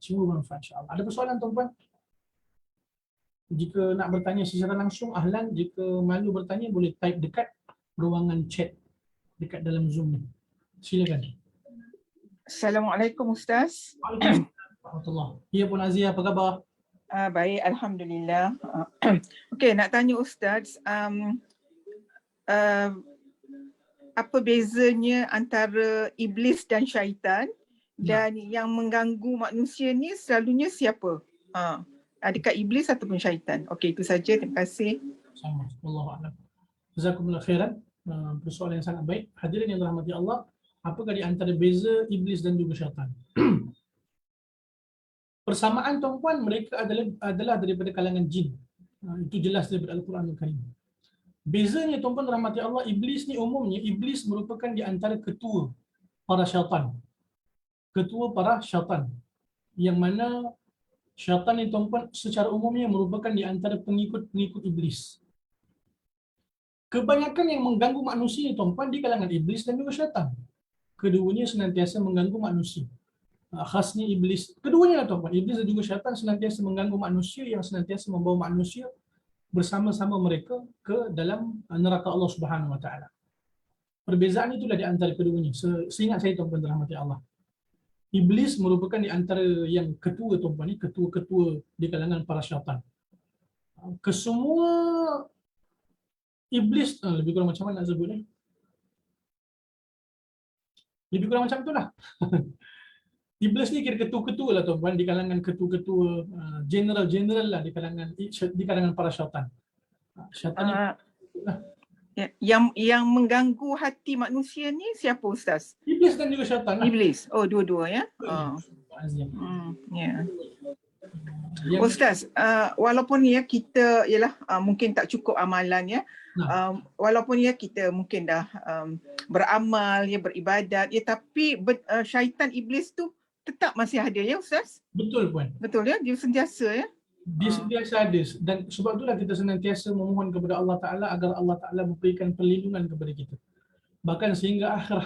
Semoga bermanfaat insya-Allah. Ada persoalan tuan-puan? Jika nak bertanya secara langsung, ahlan. Jika malu bertanya, boleh type dekat ruangan chat dekat dalam Zoom ni. Silakan. Assalamualaikum Ustaz. Waalaikumsalam. Ya Puan Azia, apa khabar? Baik, Alhamdulillah. Okey, nak tanya Ustaz, apa bezanya antara iblis dan syaitan dan yang mengganggu manusia ni selalunya siapa? Adakah iblis ataupun syaitan? Okey, itu saja. Terima kasih. Sama. Wallahu a'lam. Jazakumullah khairan. Persoalan yang sangat baik. Hadirin yang dirahmati Allah, apakah di antara beza iblis dan juga syaitan? Persamaan tuan-puan, mereka adalah daripada kalangan jin. Itu jelas daripada Al-Quran Al-Karim. Bezanya tuan-puan rahmati Allah, iblis ni umumnya, iblis merupakan di antara ketua para syaitan. Ketua para syaitan. Yang mana syaitan ni tuan-puan secara umumnya merupakan di antara pengikut-pengikut iblis. Kebanyakan yang mengganggu manusia tuan-puan di kalangan iblis dan juga syaitan. Keduanya senantiasa mengganggu manusia. Khasnya iblis. Keduanya lah tuan-puan, iblis dan juga syaitan senantiasa mengganggu manusia yang senantiasa membawa manusia bersama-sama mereka ke dalam neraka Allah Subhanahu Wa Taala. Perbezaan itulah di antara keduanya. Seingat saya tuan-puan dirahmati Allah. Iblis merupakan di antara yang ketua tuan-puan ni, ketua-ketua di kalangan para syaitan. Kesemua iblis lebih kurang macam mana nak sebut ni? Lebih kurang macam itulah. Iblis ni kira ketua-ketua lah tuan-puan di kalangan ketua-ketua general lah di kalangan para syaitan. Syaitan ni yang mengganggu hati manusia ni siapa Ustaz? Iblis dan juga syaitan. Iblis. Oh, dua-dua ya. Ya. Ustaz, walaupun ya kita mungkin tak cukup amalan ya. Walaupun ya kita mungkin dah beramal ya, beribadat ya, tapi syaitan iblis tu tetap masih ada ya Ustaz? Betul puan. Betul ya, dia sentiasa ya. Dia sentiasa ada, dan sebab itulah kita senantiasa memohon kepada Allah Ta'ala agar Allah Ta'ala memberikan perlindungan kepada kita. Bahkan sehingga akhir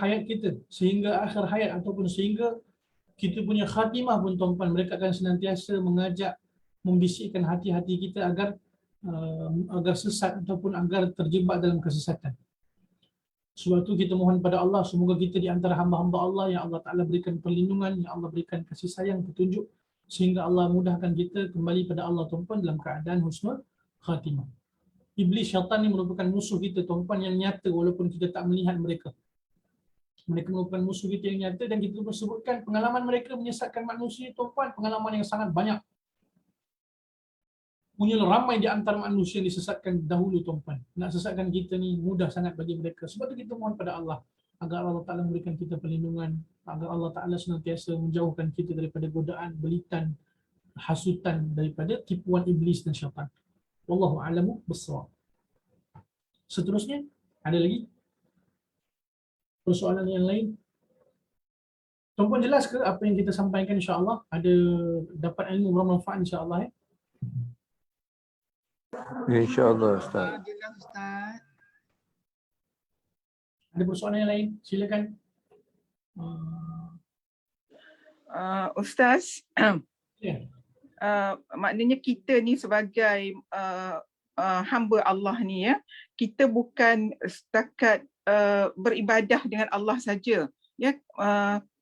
hayat ataupun sehingga kita punya khatimah pun tuan-tuan, mereka akan senantiasa mengajak, membisikkan hati-hati kita agar sesat ataupun agar terjebak dalam kesesatan. Sebab itu kita mohon pada Allah, semoga kita di antara hamba-hamba Allah yang Allah Ta'ala berikan perlindungan, yang Allah berikan kasih sayang, petunjuk, sehingga Allah mudahkan kita kembali pada Allah tuan-puan dalam keadaan husnul khatimah. Iblis syaitan ni merupakan musuh kita tuan-puan yang nyata walaupun kita tak melihat mereka. Mereka merupakan musuh kita yang nyata, dan kita sebutkan pengalaman mereka menyesatkan manusia tuan-puan, pengalaman yang sangat banyak. Punyalah ramai di antara manusia yang disesatkan dahulu tuan-puan. Nak sesatkan kita ni mudah sangat bagi mereka. Sebab itu kita mohon pada Allah agar Allah Ta'ala memberikan kita perlindungan, agar Allah Ta'ala senantiasa menjauhkan kita daripada godaan, belitan, hasutan, daripada tipuan iblis dan syaitan. Wallahu a'lamu bissawab. Seterusnya, ada lagi persoalan yang lain? Tuan-puan jelas ke apa yang kita sampaikan insya-Allah? Ada dapat ilmu bermanfaat insya-Allah ya? InsyaAllah Ustaz. Jelas Ustaz. Ada persoalan yang lain? Silakan. Ustaz, Ya. maknanya kita ni sebagai hamba Allah ni ya, kita bukan setakat beribadah dengan Allah saja ya,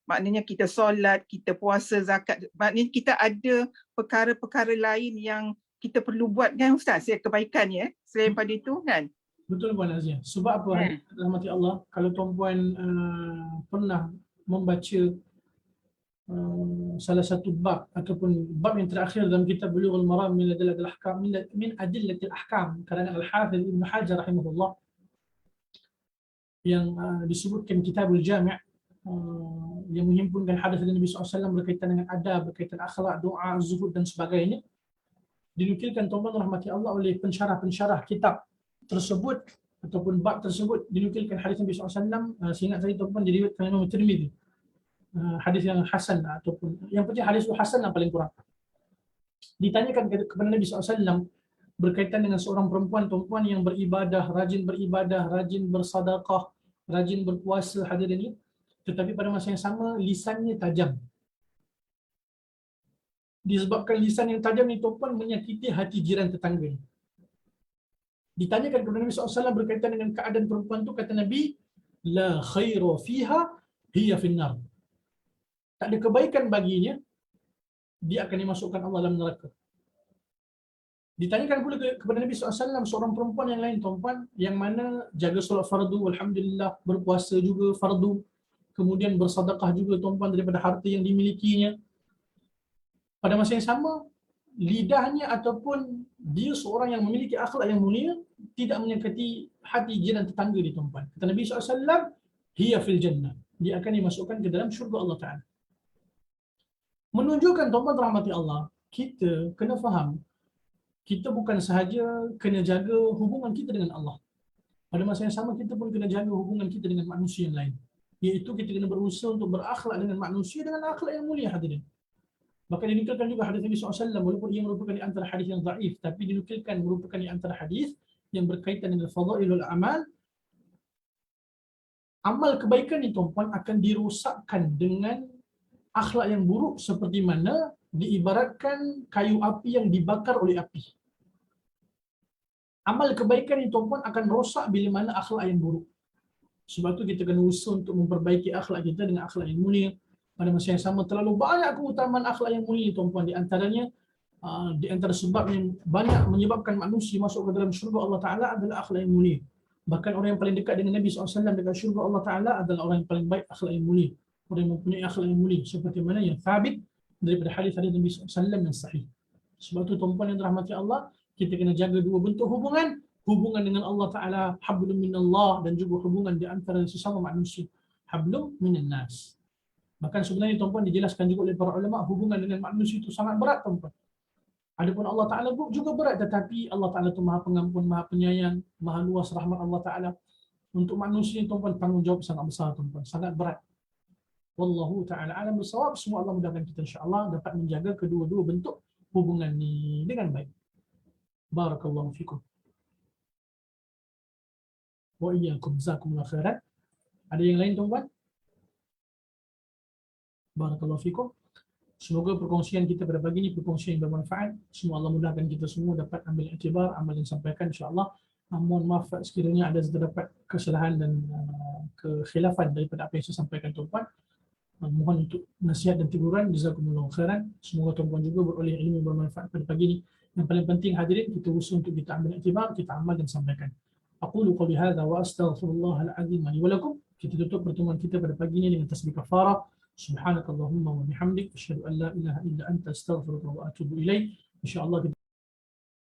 maknanya kita solat, kita puasa, zakat, maknanya kita ada perkara-perkara lain yang kita perlu buat kan Ustaz ya, kebaikan ya, selain pada itu kan. Betul Puan Azia. Sebab apa? Rahmati Allah, kalau tuan-puan pernah membaca salah satu bab ataupun bab yang terakhir dalam kitab Bulughul Maram min adillatil ahkam min adillatil ahkam karangan Al-Hafidz Ibnu Hajar rahimahullah, yang disebutkan Kitabul Jami', yang menghimpunkan hadis dari Nabi SAW berkaitan dengan adab, berkaitan akhlak, doa, zuhud dan sebagainya. Dinukilkan tuan-tuan rahmati Allah oleh pensyarah-pensyarah kitab tersebut ataupun bab tersebut, dinukilkan hadis Nabi SAW. Seingat saya tuan-tuan diriwayatkan Imam Tirmizi, hadis yang hasan ataupun yang penting hadis itu hasan lah paling kurang. Ditanyakan kepada Nabi SAW berkaitan dengan seorang perempuan yang beribadah, rajin bersedekah, rajin berpuasa, hadirin ini, tetapi pada masa yang sama lisannya tajam. Disebabkan lisan yang tajam ni tuan menyakiti hati jiran tetangga. Ditanyakan kepada Nabi SAW berkaitan dengan keadaan perempuan tu, kata Nabi, la khaira fiha hiya finnar. Tak ada kebaikan baginya, dia akan dimasukkan Allah dalam neraka. Ditanyakan pula kepada Nabi SAW seorang perempuan yang lain tuan, yang mana jaga solat fardu, alhamdulillah, berpuasa juga fardu, kemudian bersedekah juga tuan daripada harta yang dimilikinya. Pada masa yang sama, lidahnya ataupun dia seorang yang memiliki akhlak yang mulia, tidak menyakiti hati jiran tetangga di tuan. Kata Nabi SAW, hiya fil jannah. Dia akan dimasukkan ke dalam syurga Allah Ta'ala. Menunjukkan tuan rahmati Allah, kita kena faham, kita bukan sahaja kena jaga hubungan kita dengan Allah. Pada masa yang sama, kita pun kena jaga hubungan kita dengan manusia yang lain. Iaitu kita kena berusaha untuk berakhlak dengan manusia dengan akhlak yang mulia, hadirin. Bahkan dinukilkan juga hadis Nabi SAW, walaupun ia merupakan di antara hadis yang dhaif, tapi dinukilkan merupakan di antara hadis yang berkaitan dengan fadailul amal. Amal kebaikan itu tuan akan dirosakkan dengan akhlak yang buruk, seperti mana diibaratkan kayu api yang dibakar oleh api. Amal kebaikan itu tuan akan rosak bila mana akhlak yang buruk. Sebab tu kita kena usaha untuk memperbaiki akhlak kita dengan akhlak yang mulia. Pada masa yang sama, terlalu banyak keutamaan akhlak yang mulia tuan-tuan. Di antaranya, di antara sebab yang banyak menyebabkan manusia masuk ke dalam syurga Allah Ta'ala adalah akhlak yang mulia. Bahkan orang yang paling dekat dengan Nabi SAW dekat syurga Allah Ta'ala adalah orang yang paling baik akhlak yang mulia, orang yang mempunyai akhlak yang mulia, seperti mana yang thabit daripada hadis-hadis Nabi SAW yang sahih. Sebab tu tuan-tuan yang dirahmati Allah, kita kena jaga dua bentuk hubungan dengan Allah Ta'ala, hablum minallah, dan juga hubungan di antara sesama manusia, hablum minan nas. Bahkan sebenarnya tuan-tuan dijelaskan juga oleh para ulama, hubungan dengan manusia itu sangat berat tuan-tuan. Adapun Allah Ta'ala juga berat, tetapi Allah Ta'ala itu maha pengampun, maha penyayang, maha luas rahmat Allah Ta'ala. Untuk manusia tuan-tuan, tanggungjawab sangat besar tuan-tuan, sangat berat. Wallahu Ta'ala alam bisawab. Semua Allah mudahkan kita insya-Allah dapat menjaga kedua-dua bentuk hubungan ni dengan baik. Barakallahu fikum. Wa iyyakum, jazakumullah khairan. Ada yang lain tuan-tuan? Barakallahu fikum. Semoga perkongsian kita pada pagi ini perkongsian yang bermanfaat. Semua Allah mudahkan kita semua dapat ambil iktibar amal yang disampaikan insya-Allah. Mohon maaf sekiranya ada terdapat kesalahan dan kekhilafan daripada apa yang saya sampaikan tuan-tuan. Mohon untuk nasihat dan teguran. Jazakumullah khairan. Semoga tuan-tuan juga beroleh ilmu yang bermanfaat pada pagi ini. Yang paling penting hadirin, kita usaha untuk kita ambil iktibar, kita amal dan sampaikan. Aqulu qouli hadza wa astaghfirullahal azim li wa lakum. Kita tutup pertemuan kita pada pagi ini dengan tasbih kafarah. Subhanakallahumma wa bihamdik, asyhadu an la ilaha illa anta, astaghfiruka wa atubu ilaik. Insya-Allah